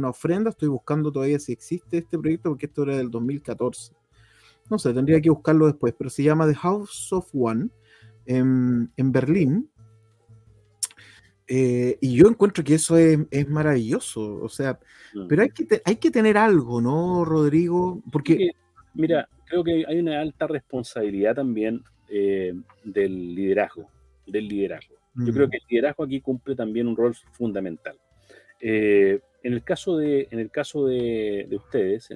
Speaker 2: ofrenda. Estoy buscando todavía si existe este proyecto, porque esto era del 2014. No sé, tendría que buscarlo después, pero se llama The House of One en Berlín. Y yo encuentro que eso es maravilloso, o sea, pero hay que tener algo, ¿no, Rodrigo? Porque...
Speaker 1: Mira, creo que hay una alta responsabilidad también del liderazgo. Yo creo que el liderazgo aquí cumple también un rol fundamental. En el caso de ustedes,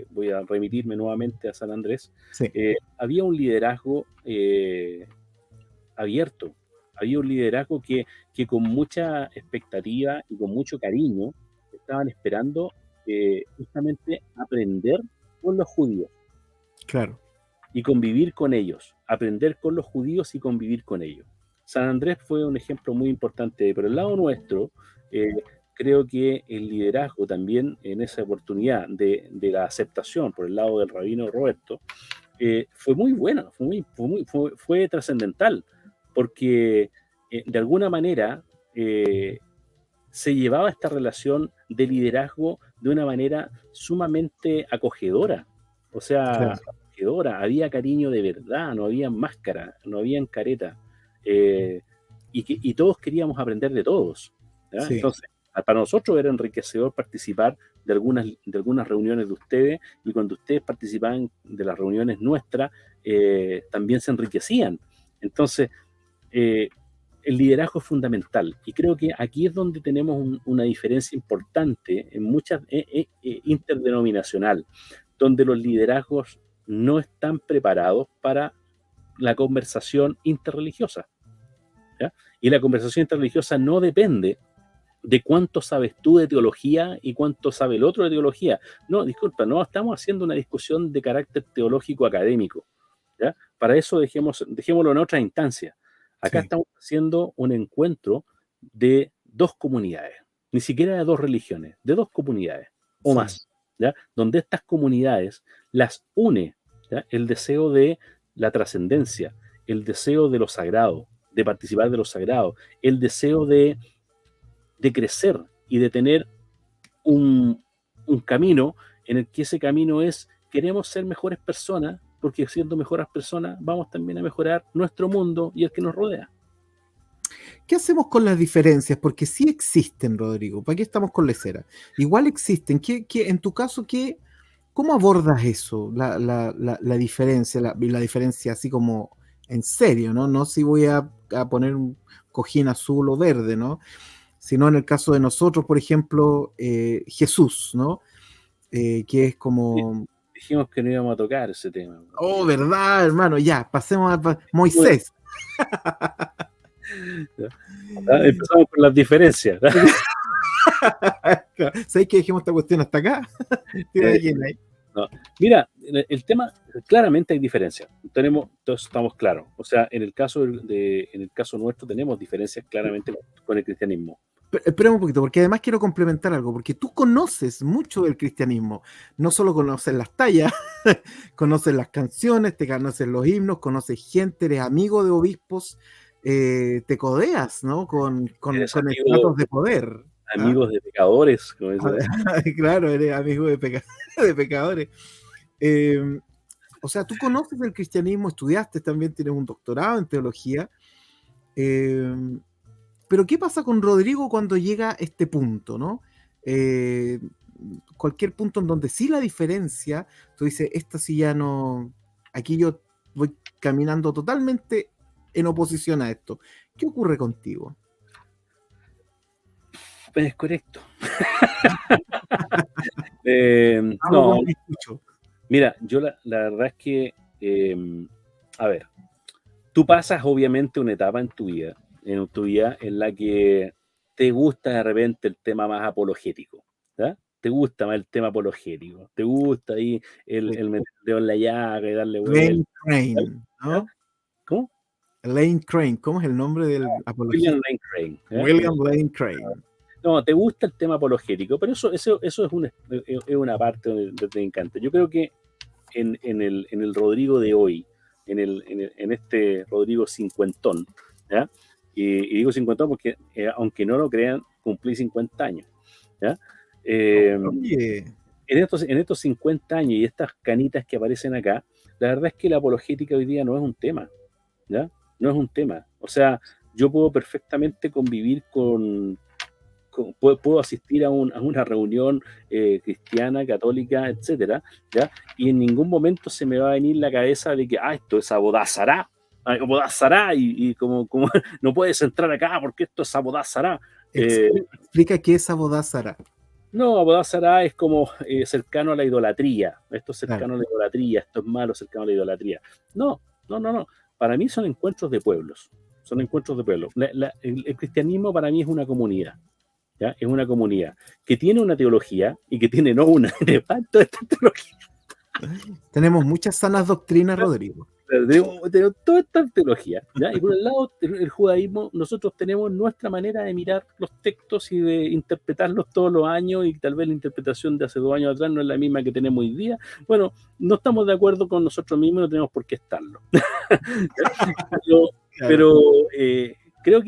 Speaker 1: voy a remitirme nuevamente a San Andrés,
Speaker 2: sí.
Speaker 1: Había un liderazgo abierto, había un liderazgo que con mucha expectativa y con mucho cariño estaban esperando justamente aprender con los judíos.
Speaker 2: Claro.
Speaker 1: Y convivir con ellos, aprender con los judíos y convivir con ellos. San Andrés fue un ejemplo muy importante, pero el lado nuestro, creo que el liderazgo también en esa oportunidad de la aceptación por el lado del rabino Roberto, fue muy buena, fue trascendental, porque de alguna manera se llevaba esta relación de liderazgo de una manera sumamente acogedora, o sea,
Speaker 2: Claro.
Speaker 1: acogedora, había cariño de verdad, no había máscara, no había careta, y todos queríamos aprender de todos, ¿ya?
Speaker 2: Sí.
Speaker 1: Entonces, para nosotros era enriquecedor participar de algunas reuniones de ustedes, y cuando ustedes participaban de las reuniones nuestras, también se enriquecían. Entonces, el liderazgo es fundamental, y creo que aquí es donde tenemos una diferencia importante en muchas interdenominacional, donde los liderazgos no están preparados para la conversación interreligiosa, ¿ya? Y la conversación interreligiosa no depende de cuánto sabes tú de teología y cuánto sabe el otro de teología. No, disculpa, no estamos haciendo una discusión de carácter teológico académico, ¿ya? Para eso dejémoslo en otra instancia. Acá
Speaker 2: Sí.
Speaker 1: estamos haciendo un encuentro de dos comunidades, ni siquiera de dos religiones, de dos comunidades o
Speaker 2: Sí.
Speaker 1: más, ¿ya? Donde estas comunidades las une, ¿ya? El deseo de la trascendencia, el deseo de lo sagrado, de participar de lo sagrado, el deseo de crecer y de tener un camino en el que ese camino es: queremos ser mejores personas, porque siendo mejores personas vamos también a mejorar nuestro mundo y el que nos rodea.
Speaker 2: ¿Qué hacemos con las diferencias? Porque sí existen, Rodrigo. ¿Para qué estamos con lecera? Igual existen. En tu caso, cómo abordas eso? La diferencia, la diferencia así como en serio, ¿no? No si voy a poner un cojín azul o verde, ¿no? Sino en el caso de nosotros, por ejemplo, Jesús, ¿no? Que es como...
Speaker 1: Dijimos que no íbamos a tocar ese tema.
Speaker 2: Oh, ¿verdad, hermano? Ya, pasemos a Moisés.
Speaker 1: Empezamos con las diferencias.
Speaker 2: ¿Sabes que dejemos esta cuestión hasta acá?
Speaker 1: No. Mira, el tema, claramente hay diferencias. Todos estamos claros. O sea, en el caso nuestro tenemos diferencias claramente con el cristianismo.
Speaker 2: Espera un poquito, porque además quiero complementar algo, porque tú conoces mucho del cristianismo, no solo conoces las tallas, conoces las canciones, te conoces los himnos, conoces gente, eres amigo de obispos, te codeas, ¿no? Con estratos de poder.
Speaker 1: Amigos de pecadores, como
Speaker 2: claro, eres amigo de pecadores. O sea, tú conoces el cristianismo, estudiaste, también tienes un doctorado en teología. Pero ¿qué pasa con Rodrigo cuando llega a este punto, ¿no? Cualquier punto en donde sí la diferencia, tú dices, esta sí ya no, aquí yo voy caminando totalmente en oposición a esto. ¿Qué ocurre contigo?
Speaker 1: Pues es correcto.
Speaker 2: No,
Speaker 1: mira, yo la verdad es que, a ver, tú pasas obviamente una etapa en tu vida en la que te gusta de repente el tema más apologético, ¿ya? Te gusta más el tema apologético, te gusta ahí el meter el dedo en la llaga y darle vuelta,
Speaker 2: Train, ¿no?
Speaker 1: ¿cómo?
Speaker 2: Lane Crane, ¿cómo es el nombre del
Speaker 1: William
Speaker 2: apologista?
Speaker 1: Lane Craig.
Speaker 2: William Lane Crane.
Speaker 1: No, te gusta el tema apologético, pero eso es una parte donde te encanta. Yo creo que en el Rodrigo de hoy, en este Rodrigo cincuentón, ¿ya? Y digo cincuentón porque, aunque no lo crean, cumplí 50 años, ¿ya?
Speaker 2: Oye,
Speaker 1: En estos 50 años y estas canitas que aparecen acá, la verdad es que la apologética hoy día no es un tema, ¿ya? No es un tema. O sea, yo puedo perfectamente convivir puedo asistir a una reunión cristiana, católica, etcétera, ¿ya? Y en ningún momento se me va a venir la cabeza de que, esto es abodazará, y como no puedes entrar acá porque esto es abodazará.
Speaker 2: explica qué es Abodazara.
Speaker 1: No, abodazará es como cercano a la idolatría. Esto es
Speaker 2: Claro.
Speaker 1: cercano a la idolatría, esto es malo, cercano a la idolatría. No, no, no, no. Para mí son encuentros de pueblos. Son encuentros de pueblos. El cristianismo para mí es una comunidad. ¿Ya? Es una comunidad que tiene una teología y que tiene no una, de facto esta teología.
Speaker 2: Tenemos muchas sanas doctrinas, Rodrigo.
Speaker 1: Tenemos toda esta teología, ¿ya? Y por el lado el judaísmo, nosotros tenemos nuestra manera de mirar los textos y de interpretarlos todos los años, y tal vez la interpretación de hace 2 años atrás no es la misma que tenemos hoy día. Bueno, no estamos de acuerdo con nosotros mismos y no tenemos por qué estarlo. pero,
Speaker 2: Claro.
Speaker 1: pero creo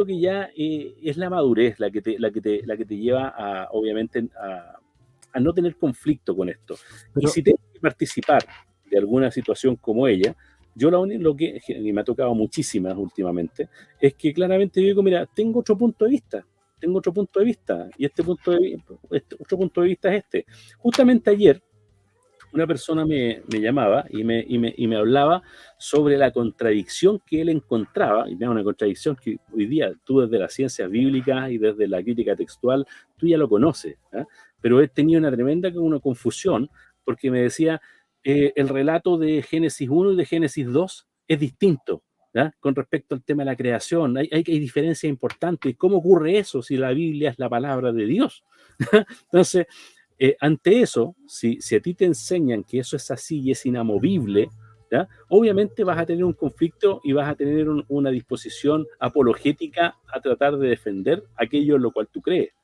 Speaker 1: que ya es la madurez la que te lleva a, obviamente, a no tener conflicto con esto.
Speaker 2: Pero,
Speaker 1: y si tienes que participar de alguna situación como ella, yo y me ha tocado muchísimas últimamente, es que claramente yo digo, mira, tengo otro punto de vista, y este otro punto de vista es este. Justamente ayer, una persona me llamaba y me hablaba sobre la contradicción que él encontraba, y una contradicción que hoy día tú desde las ciencias bíblicas y desde la crítica textual, tú ya lo conoces, ¿eh? Pero él tenía una confusión, porque me decía, el relato de Génesis 1 y de Génesis 2 es distinto, ¿ya? Con respecto al tema de la creación. Hay diferencias importantes. ¿Cómo ocurre eso si la Biblia es la palabra de Dios? Entonces, ante eso, si a ti te enseñan que eso es así y es inamovible, ¿ya? Obviamente vas a tener un conflicto y vas a tener una disposición apologética a tratar de defender aquello en lo cual tú crees.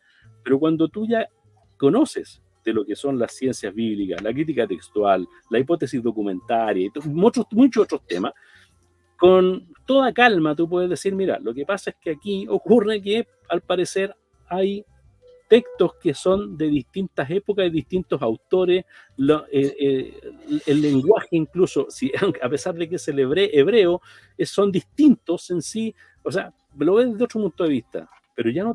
Speaker 1: Pero cuando tú ya conoces de lo que son las ciencias bíblicas, la crítica textual, la hipótesis documentaria y muchos otros temas, con toda calma tú puedes decir, mira, lo que pasa es que aquí ocurre que al parecer hay textos que son de distintas épocas, de distintos autores, el lenguaje incluso, a pesar de que es el hebreo, son distintos en sí, o sea, lo ves desde otro punto de vista, pero ya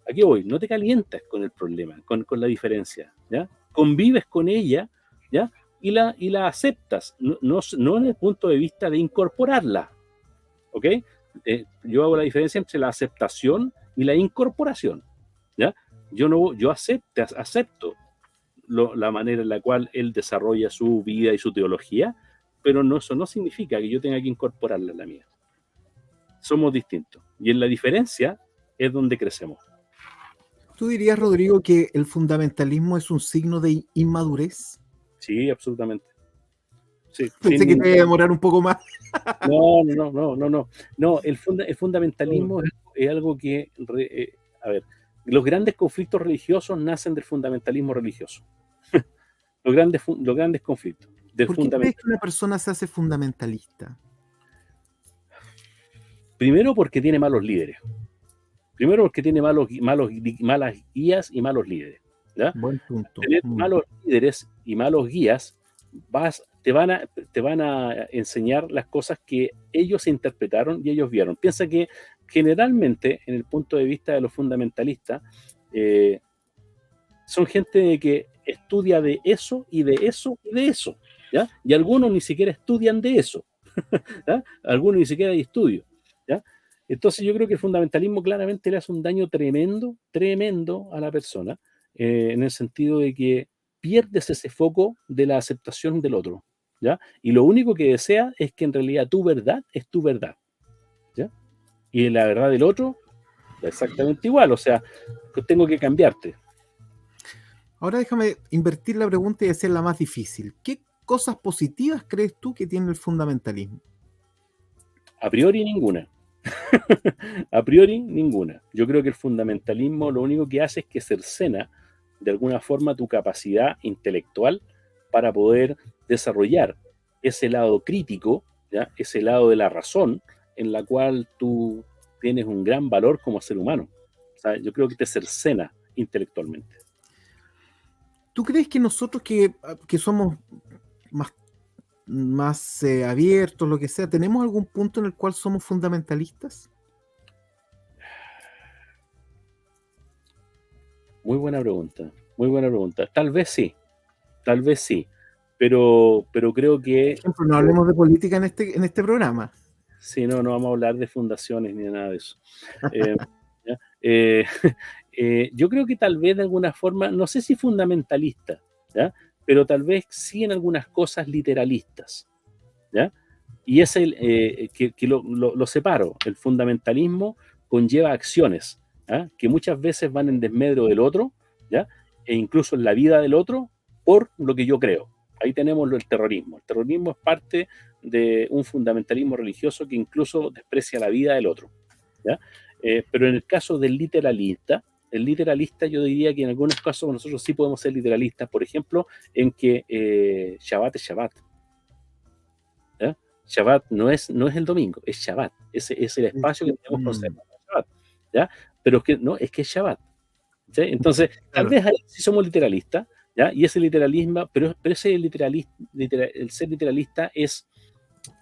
Speaker 1: aquí voy, no te calientas con el problema, con la diferencia, ¿ya? Convives con ella, ¿ya? Y la aceptas, no en el punto de vista de incorporarla, ¿ok? Yo hago la diferencia entre la aceptación y la incorporación, ¿ya? Yo acepto la manera en la cual él desarrolla su vida y su teología, pero eso no significa que yo tenga que incorporarla a la mía. Somos distintos. Y en la diferencia es donde crecemos.
Speaker 2: ¿tú dirías, Rodrigo, que el fundamentalismo es un signo de inmadurez?
Speaker 1: Sí, absolutamente. Sí,
Speaker 2: Pensé que te iba a demorar un poco más.
Speaker 1: No. No, el fundamentalismo es algo que, a ver, los grandes conflictos religiosos nacen del fundamentalismo religioso. Los grandes conflictos del
Speaker 2: ¿Por qué crees que
Speaker 1: fundamentalismo.
Speaker 2: una persona se hace fundamentalista?
Speaker 1: Primero porque tiene malos líderes. Primero porque tiene malas guías y malos líderes, ¿ya?
Speaker 2: Buen punto.
Speaker 1: Tener malos líderes y malos guías te van a enseñar las cosas que ellos interpretaron y ellos vieron. Piensa que generalmente, en el punto de vista de los fundamentalistas, son gente que estudia de eso y de eso y de eso, ¿ya? Y algunos ni siquiera estudian de eso, ¿ya? Algunos ni siquiera hay estudio, ¿ya? Entonces yo creo que el fundamentalismo claramente le hace un daño tremendo, tremendo a la persona, en el sentido de que pierdes ese foco de la aceptación del otro, ¿ya? Y lo único que desea es que en realidad tu verdad es tu verdad, ¿ya? Y la verdad del otro, exactamente igual, o sea, tengo que cambiarte.
Speaker 2: Ahora déjame invertir la pregunta y hacerla más difícil. ¿Qué cosas positivas crees tú que tiene el fundamentalismo?
Speaker 1: A priori ninguna. A priori ninguna. Yo creo que el fundamentalismo lo único que hace es que cercena de alguna forma tu capacidad intelectual para poder desarrollar ese lado crítico, ¿ya? Ese lado de la razón en la cual tú tienes un gran valor como ser humano. O sea, yo creo que te cercena intelectualmente.
Speaker 2: ¿Tú crees que nosotros que somos más abiertos, lo que sea, tenemos algún punto en el cual somos fundamentalistas?
Speaker 1: Muy buena pregunta, muy buena pregunta. Tal vez sí, pero creo
Speaker 2: Por
Speaker 1: que
Speaker 2: ejemplo, no hablemos de política en este programa.
Speaker 1: sí, no vamos a hablar de fundaciones ni de nada de eso. Eh, ¿Ya? Yo creo que tal vez de alguna forma, no sé si fundamentalista, ¿ya? Pero tal vez sí en algunas cosas literalistas, ¿ya? Y es que lo separo. El fundamentalismo conlleva acciones, ¿ya? Que muchas veces van en desmedro del otro, ¿ya? E incluso en la vida del otro por lo que yo creo. Ahí tenemos el terrorismo. El terrorismo es parte de un fundamentalismo religioso que incluso desprecia la vida del otro, ¿ya? Pero en el caso del literalista, el literalista yo diría que en algunos casos nosotros sí podemos ser literalistas, por ejemplo, en que Shabbat es Shabbat, ¿ya? Shabbat no es el domingo, es Shabbat, es el espacio que tenemos considerado Shabbat, ¿ya? Pero es que es Shabbat, ¿sí? Entonces, tal
Speaker 2: Claro.
Speaker 1: vez ahí sí somos literalistas, ¿ya? Y ese literalismo, pero ese el ser literalista es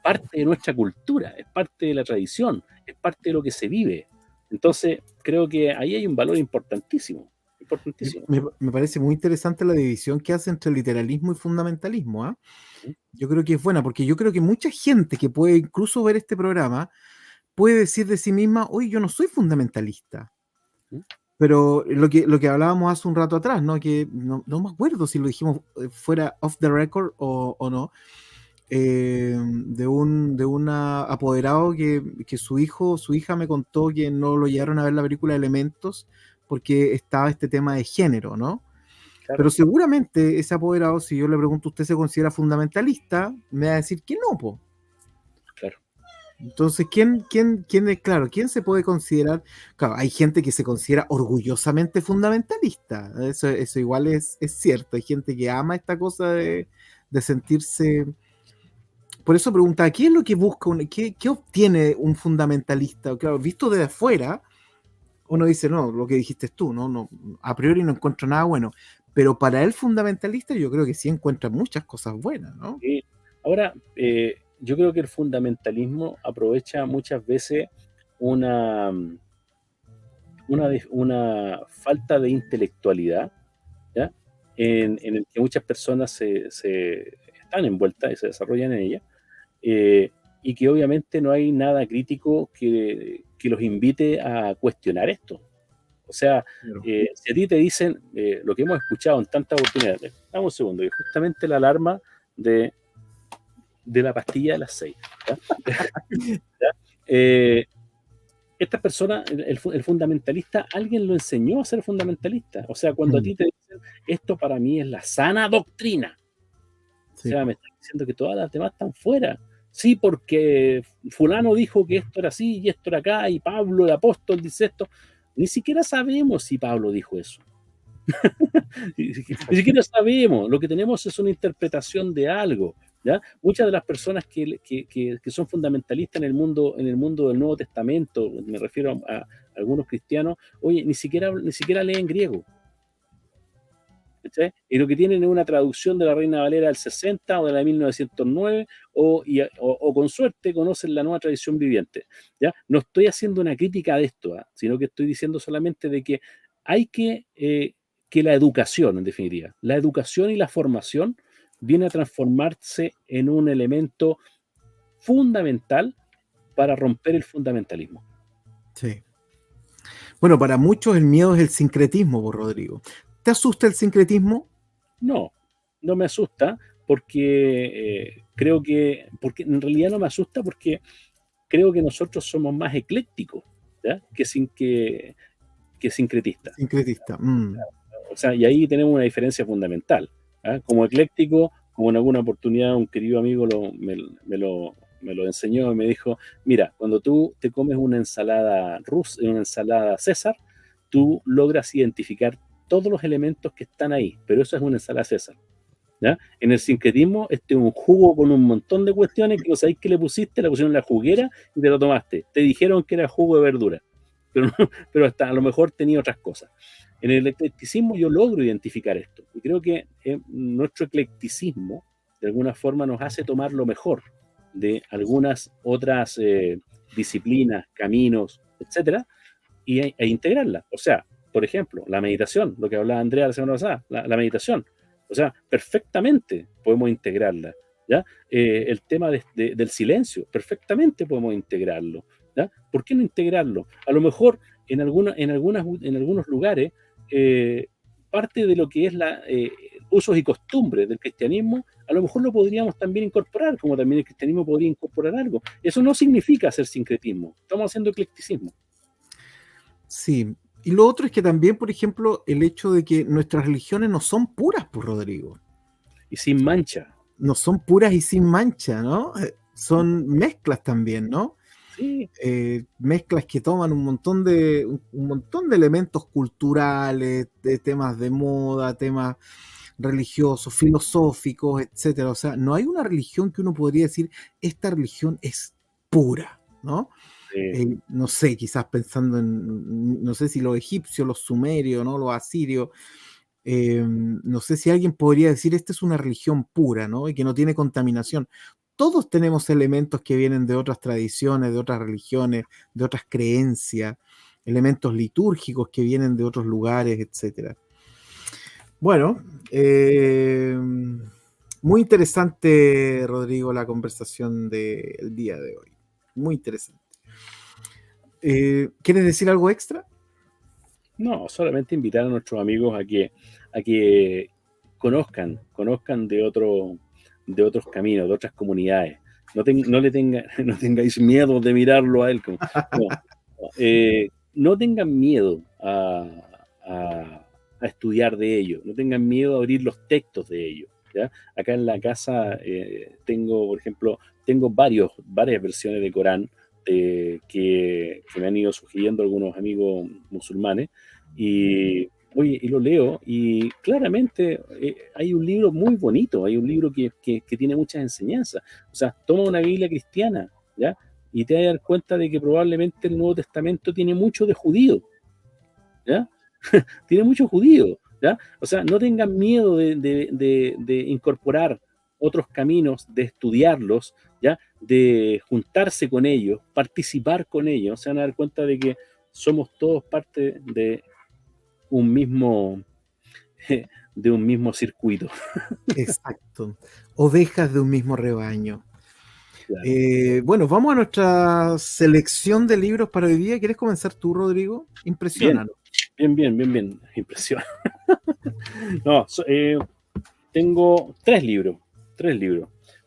Speaker 1: parte de nuestra cultura, es parte de la tradición, es parte de lo que se vive. Entonces, creo que ahí hay un valor importantísimo, importantísimo.
Speaker 2: Me parece muy interesante la división que hace entre literalismo y fundamentalismo, ¿ah? Yo creo que es buena, porque yo creo que mucha gente que puede incluso ver este programa puede decir de sí misma, oye, yo no soy fundamentalista.
Speaker 1: ¿Mm?
Speaker 2: Pero lo que hablábamos hace un rato atrás, ¿no? Que no me acuerdo si lo dijimos fuera off the record o no, de un apoderado que su hijo o su hija me contó que no lo llevaron a ver la película Elementos porque estaba este tema de género, ¿no?
Speaker 1: Claro,
Speaker 2: Pero seguramente ese apoderado, si yo le pregunto, ¿usted se considera fundamentalista? Me va a decir que no, po.
Speaker 1: claro.
Speaker 2: Entonces, ¿quién es claro? ¿Quién se puede considerar? Claro, hay gente que se considera orgullosamente fundamentalista. Eso igual es cierto. Hay gente que ama esta cosa de sentirse. Por eso pregunta, ¿qué es lo que busca, qué obtiene un fundamentalista? Claro, visto desde afuera, uno dice, no, lo que dijiste tú, no, a priori no encuentro nada bueno. Pero para el fundamentalista yo creo que sí encuentra muchas cosas buenas, ¿no?
Speaker 1: Y ahora, yo creo que el fundamentalismo aprovecha muchas veces una, una falta de intelectualidad, ¿ya? En el que muchas personas se están envueltas y se desarrollan en ella, y que obviamente no hay nada crítico que los invite a cuestionar esto. O sea,
Speaker 2: Claro.
Speaker 1: si a ti te dicen lo que hemos escuchado en tantas oportunidades, dame un segundo, que justamente la alarma de, de la pastilla de las 6. ¿Ya? ¿Ya? Estas personas, el fundamentalista, alguien lo enseñó a ser fundamentalista. O sea, cuando a
Speaker 2: Mm,
Speaker 1: ti te dicen, esto para mí es la sana doctrina, o
Speaker 2: sí,
Speaker 1: sea,
Speaker 2: po.
Speaker 1: me están diciendo que todas las demás están fuera. Sí, porque fulano dijo que esto era así y esto era acá, y Pablo, el apóstol, dice esto. Ni siquiera sabemos si Pablo dijo eso. Ni
Speaker 2: Exacto.
Speaker 1: siquiera sabemos, lo que tenemos es una interpretación de algo, ¿ya? Muchas de las personas que son fundamentalistas en el mundo del Nuevo Testamento, me refiero a algunos cristianos, oye, ni siquiera leen griego, ¿cachai? Y lo que tienen es una traducción de la Reina Valera del 60 o de la de 1909, o con suerte conocen la nueva tradición viviente, ¿ya? No estoy haciendo una crítica de esto, ¿ah? Sino que estoy diciendo solamente de que hay que la educación, en definitiva, la educación y la formación viene a transformarse en un elemento fundamental para romper el fundamentalismo.
Speaker 2: Sí. Bueno, para muchos el miedo es el sincretismo, por Rodrigo. ¿Te asusta el sincretismo?
Speaker 1: No, no me asusta porque creo porque en realidad no me asusta porque creo que nosotros somos más eclécticos, ¿ya? Que sincretistas.
Speaker 2: Sincretista.
Speaker 1: O sea, y ahí tenemos una diferencia fundamental, ¿ah? Como ecléctico, como en alguna oportunidad un querido amigo me lo enseñó y me dijo, mira, cuando tú te comes una ensalada rusa, una ensalada César, tú logras identificar todos los elementos que están ahí, pero eso es una ensalada César. ¿Ya? En el sincretismo, este es un jugo con un montón de cuestiones que no sabéis qué le pusiste, le pusieron en la juguera y te lo tomaste. Te dijeron que era jugo de verdura, pero, pero hasta a lo mejor tenía otras cosas. En el eclecticismo yo logro identificar esto y creo que nuestro eclecticismo de alguna forma nos hace tomar lo mejor de algunas otras disciplinas, caminos, etcétera, e integrarla. O sea, por ejemplo, la meditación, lo que hablaba Andrea la semana pasada, la meditación. O sea, perfectamente podemos integrarla. ¿Ya? El tema del silencio, perfectamente podemos integrarlo. ¿Ya? ¿Por qué no integrarlo? A lo mejor en algunos lugares, parte de lo que es usos y costumbres del cristianismo, a lo mejor lo podríamos también incorporar, como también el cristianismo podría incorporar algo. Eso no significa hacer sincretismo, estamos haciendo eclecticismo.
Speaker 2: Sí, y lo otro es que también, por ejemplo, el hecho de que nuestras religiones no son puras, por Rodrigo.
Speaker 1: Y sin mancha.
Speaker 2: No son puras y sin mancha, ¿no? Son mezclas también, ¿no?
Speaker 1: Sí.
Speaker 2: Mezclas que toman un montón de elementos culturales, de temas de moda, temas religiosos, filosóficos, etcétera. O sea, no hay una religión que uno podría decir, esta religión es pura, ¿no? No sé, quizás pensando en, no sé si los egipcios, los sumerios, ¿no? Los asirios, no sé si alguien podría decir, esta es una religión pura, ¿no? Y que no tiene contaminación. Todos tenemos elementos que vienen de otras tradiciones, de otras religiones, de otras creencias, elementos litúrgicos que vienen de otros lugares, etcétera. Bueno, muy interesante, Rodrigo, la conversación del día de hoy. Muy interesante. ¿Quieres decir algo extra?
Speaker 1: No, solamente invitar a nuestros amigos a que conozcan de otros caminos, de otras comunidades. No tengáis miedo de mirarlo a él. No tengan miedo a estudiar de ello, no tengan miedo a abrir los textos de ello. ¿Ya? Acá en la casa por ejemplo, tengo varias versiones de Corán que me han ido sugiriendo algunos amigos musulmanes y lo leo y claramente hay un libro muy bonito, hay un libro que tiene muchas enseñanzas. O sea, toma una Biblia cristiana, ¿ya? Y te vas a dar cuenta de que probablemente el Nuevo Testamento tiene mucho de judío, ¿ya? Tiene mucho judío, ¿ya? O sea, no tengan miedo de incorporar otros caminos, de estudiarlos, ¿ya? De juntarse con ellos, participar con ellos. Se van a dar cuenta de que somos todos parte de un mismo circuito.
Speaker 2: Exacto. Ovejas de un mismo rebaño.
Speaker 1: Claro.
Speaker 2: Bueno, vamos a nuestra selección de libros para hoy día. ¿Quieres comenzar tú, Rodrigo? Impresionanos.
Speaker 1: Bien. Impresión. No, tengo tres libros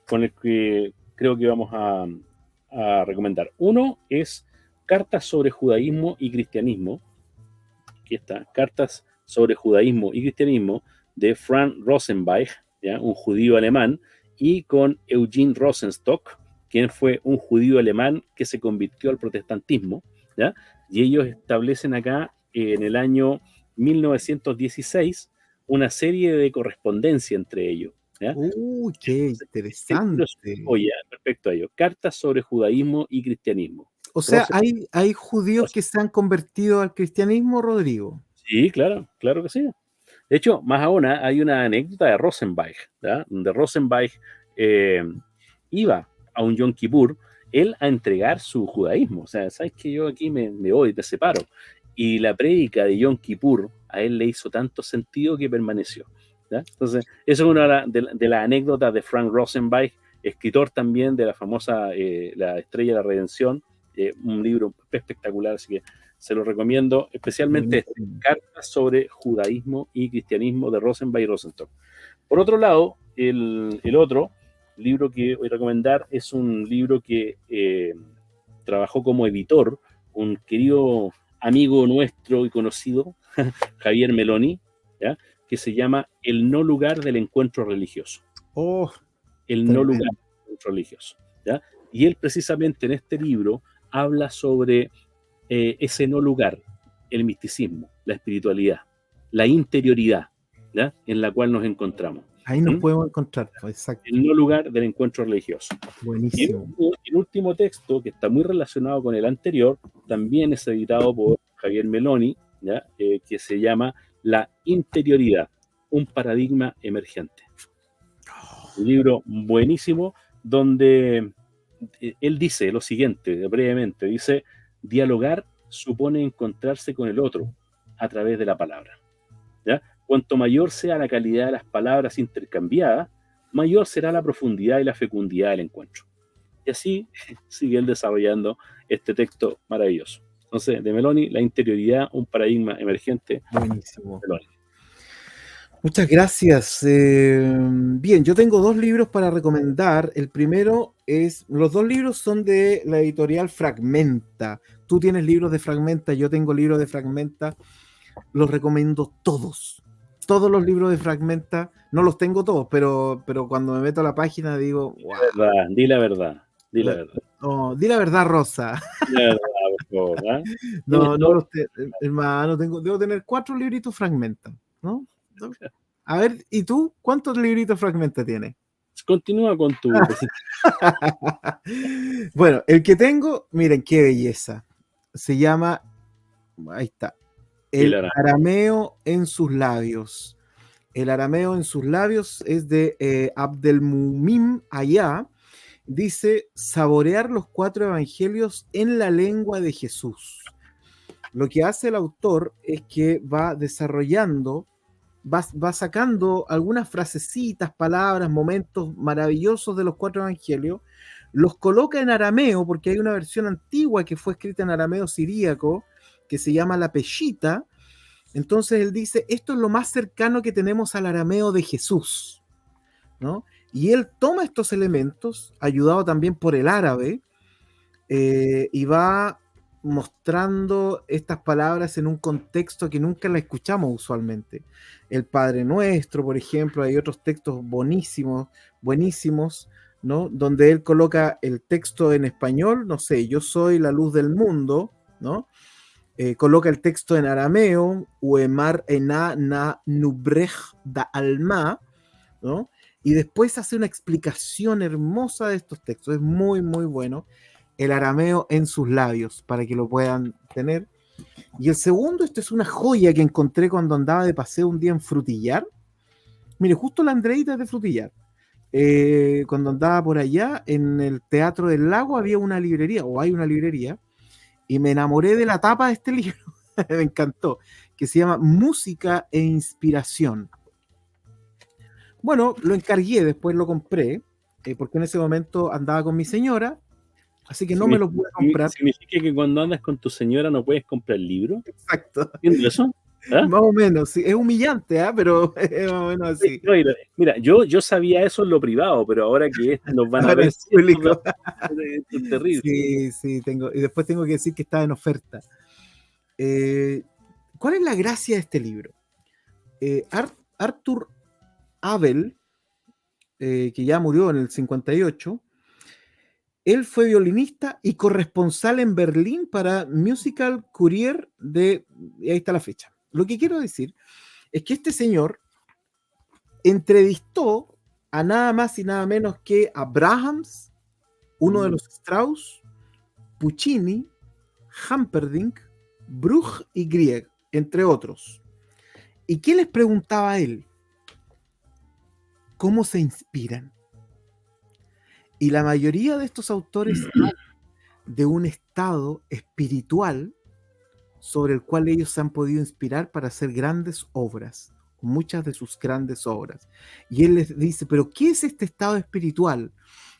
Speaker 1: con el que creo que vamos a recomendar. Uno es Cartas sobre Judaísmo y Cristianismo. Aquí está, Cartas sobre Judaísmo y Cristianismo, de Franz Rosenbach, ¿ya? Un judío alemán, y con Eugene Rosenstock, quien fue un judío alemán que se convirtió al protestantismo, ¿ya? Y ellos establecen acá, en el año 1916, una serie de correspondencia entre ellos, ¿ya?
Speaker 2: Uy, qué interesante.
Speaker 1: Oye, respecto a ello, Cartas sobre Judaísmo y Cristianismo.
Speaker 2: O sea, hay judíos que se han convertido al cristianismo, Rodrigo.
Speaker 1: Sí, claro que sí. De hecho, más aún, hay una anécdota de Rosenbach, ¿ya? Donde Rosenbach iba a un Yom Kippur, él a entregar su judaísmo. O sea, ¿sabes que yo aquí me voy, te separo? Y la prédica de Yom Kippur a él le hizo tanto sentido que permaneció, ¿ya? Entonces, eso es una de las anécdotas de Frank Rosenbach, escritor también de la famosa La Estrella de la Redención, un libro espectacular, así que se lo recomiendo, especialmente Cartas sobre Judaísmo y Cristianismo de Rosenbach y Rosenstock. Por otro lado, el otro libro que voy a recomendar es un libro que trabajó como editor un querido amigo nuestro y conocido, Javier Meloni, ¿ya? Que se llama El no lugar del encuentro religioso.
Speaker 2: Oh,
Speaker 1: El
Speaker 2: tremendo.
Speaker 1: no lugar del encuentro religioso, ¿ya? Y él precisamente en este libro habla sobre ese no lugar, el misticismo, la espiritualidad, la interioridad, ¿ya? En la cual nos encontramos.
Speaker 2: Ahí nos
Speaker 1: ¿Mm?
Speaker 2: podemos encontrar, pues, exacto.
Speaker 1: El no lugar del encuentro religioso. Y
Speaker 2: Buenísimo.
Speaker 1: el último texto, que está muy relacionado con el anterior, también es editado por Javier Meloni, ¿ya? Que se llama La interioridad, un paradigma emergente. Un libro buenísimo donde él dice lo siguiente, brevemente, dice, dialogar supone encontrarse con el otro a través de la palabra, ¿ya? Cuanto mayor sea la calidad de las palabras intercambiadas, mayor será la profundidad y la fecundidad del encuentro. Y así sigue él desarrollando este texto maravilloso. Entonces, de Meloni, la interioridad, un paradigma emergente.
Speaker 2: Buenísimo.
Speaker 1: Meloni.
Speaker 2: Muchas gracias. Bien, yo tengo 2 libros para recomendar. El primero es, los 2 libros son de la editorial Fragmenta. Tú tienes libros de Fragmenta, yo tengo libros de Fragmenta. Los recomiendo todos. Todos los libros de Fragmenta, no los tengo todos, pero cuando me meto a la página digo, wow.
Speaker 1: Di la verdad, di la verdad.
Speaker 2: Oh, di la verdad, Rosa.
Speaker 1: Di la verdad, por favor, ¿eh?
Speaker 2: No los hermano, debo tener 4 libritos Fragmenta, ¿no? A ver, ¿y tú cuántos libritos Fragmenta tienes?
Speaker 1: Continúa con tu
Speaker 2: Bueno, el que tengo, miren qué belleza. Se llama, ahí está, El arameo en sus labios. El arameo en sus labios es de Abdelmumim Ayá. Dice, saborear los 4 evangelios en la lengua de Jesús. Lo que hace el autor es que va desarrollando, va sacando algunas frasecitas, palabras, momentos maravillosos de los 4 evangelios, los coloca en arameo, porque hay una versión antigua que fue escrita en arameo siríaco, que se llama la Peshita. Entonces él dice, esto es lo más cercano que tenemos al arameo de Jesús, ¿no? Y él toma estos elementos, ayudado también por el árabe, y va mostrando estas palabras en un contexto que nunca la escuchamos usualmente. El Padre Nuestro, por ejemplo, hay otros textos buenísimos, ¿no? Donde él coloca el texto en español, no sé, yo soy la luz del mundo, ¿no? Coloca el texto en arameo, Uemar ena na nubrej da alma, ¿no? Y después hace una explicación hermosa de estos textos. Es muy, muy bueno. El arameo en sus labios, para que lo puedan tener. Y el segundo, esto es una joya que encontré cuando andaba de paseo un día en Frutillar. Mire, justo la Andreita es de Frutillar. Cuando andaba por allá, en el Teatro del Lago había una librería, o hay una librería, y me enamoré de la tapa de este libro. Me encantó, que se llama Música e Inspiración. Bueno, lo encargué, después lo compré, porque en ese momento andaba con mi señora, así que no me lo pude comprar.
Speaker 1: ¿Significa que cuando andas con tu señora no puedes comprar libros?
Speaker 2: Exacto.
Speaker 1: ¿Entiendes eso? ¿Ah?
Speaker 2: Más o menos, sí. Es humillante, pero es más o menos así.
Speaker 1: Mira, yo sabía eso en lo privado, pero ahora que nos van a ver,
Speaker 2: es público.
Speaker 1: Es terrible.
Speaker 2: Sí, tengo, y después tengo que decir que está en oferta. ¿Cuál es la gracia de este libro? Arthur Abel, que ya murió en el 58, él fue violinista y corresponsal en Berlín para Musical Courier y ahí está la fecha. Lo que quiero decir es que este señor entrevistó a nada más y nada menos que a Brahms, uno de los Strauss, Puccini, Humperdinck, Bruch y Grieg, entre otros. ¿Y qué les preguntaba a él? ¿Cómo se inspiran? Y la mayoría de estos autores hablan de un estado espiritual sobre el cual ellos se han podido inspirar para hacer grandes obras, muchas de sus grandes obras. Y él les dice, ¿pero qué es este estado espiritual?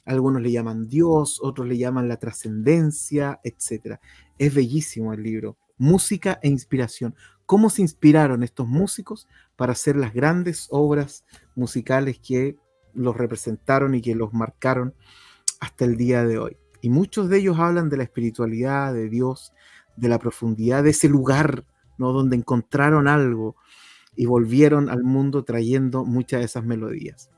Speaker 2: Algunos le llaman Dios, otros le llaman la trascendencia, etc. Es bellísimo el libro. Música e inspiración. ¿Cómo se inspiraron estos músicos para hacer las grandes obras musicales que los representaron y que los marcaron hasta el día de hoy? Y muchos de ellos hablan de la espiritualidad, de Dios, de la profundidad de ese lugar, ¿no? Donde encontraron algo y volvieron al mundo trayendo muchas de esas melodías.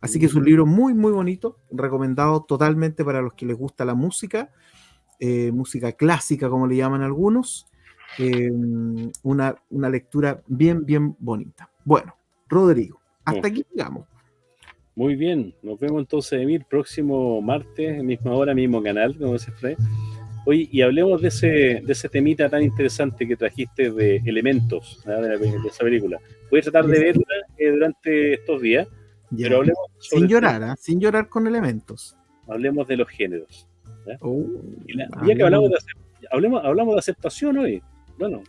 Speaker 2: Así que es un libro muy, muy bonito, recomendado totalmente para los que les gusta la música, música clásica, como le llaman algunos. Una lectura bien, bien bonita. Bueno, Rodrigo, hasta aquí llegamos.
Speaker 1: Muy bien, nos vemos entonces, Emil, próximo martes, misma hora, mismo canal, como se fue. Oye, y hablemos de ese temita tan interesante que trajiste de Elementos, ¿no? de esa película. Voy a tratar de verla durante estos días,
Speaker 2: Ya.
Speaker 1: pero hablemos sobre
Speaker 2: sin llorar, sin llorar con Elementos.
Speaker 1: Hablemos de los géneros.
Speaker 2: Ya
Speaker 1: que hablamos de aceptación hoy. Bueno,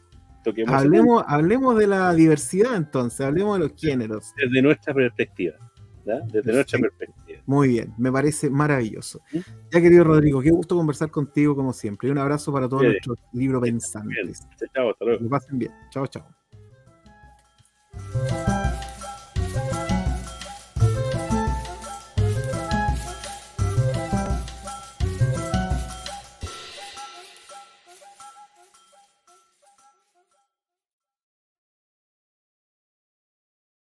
Speaker 2: hablemos de la diversidad entonces, hablemos de los géneros.
Speaker 1: Desde nuestra perspectiva. Desde nuestra perspectiva.
Speaker 2: Muy bien, me parece maravilloso. Ya, querido Rodrigo, qué gusto conversar contigo como siempre. Y un abrazo para todos nuestros libropensantes.
Speaker 1: Chao, hasta luego.
Speaker 2: Que pasen bien. Chao, chao.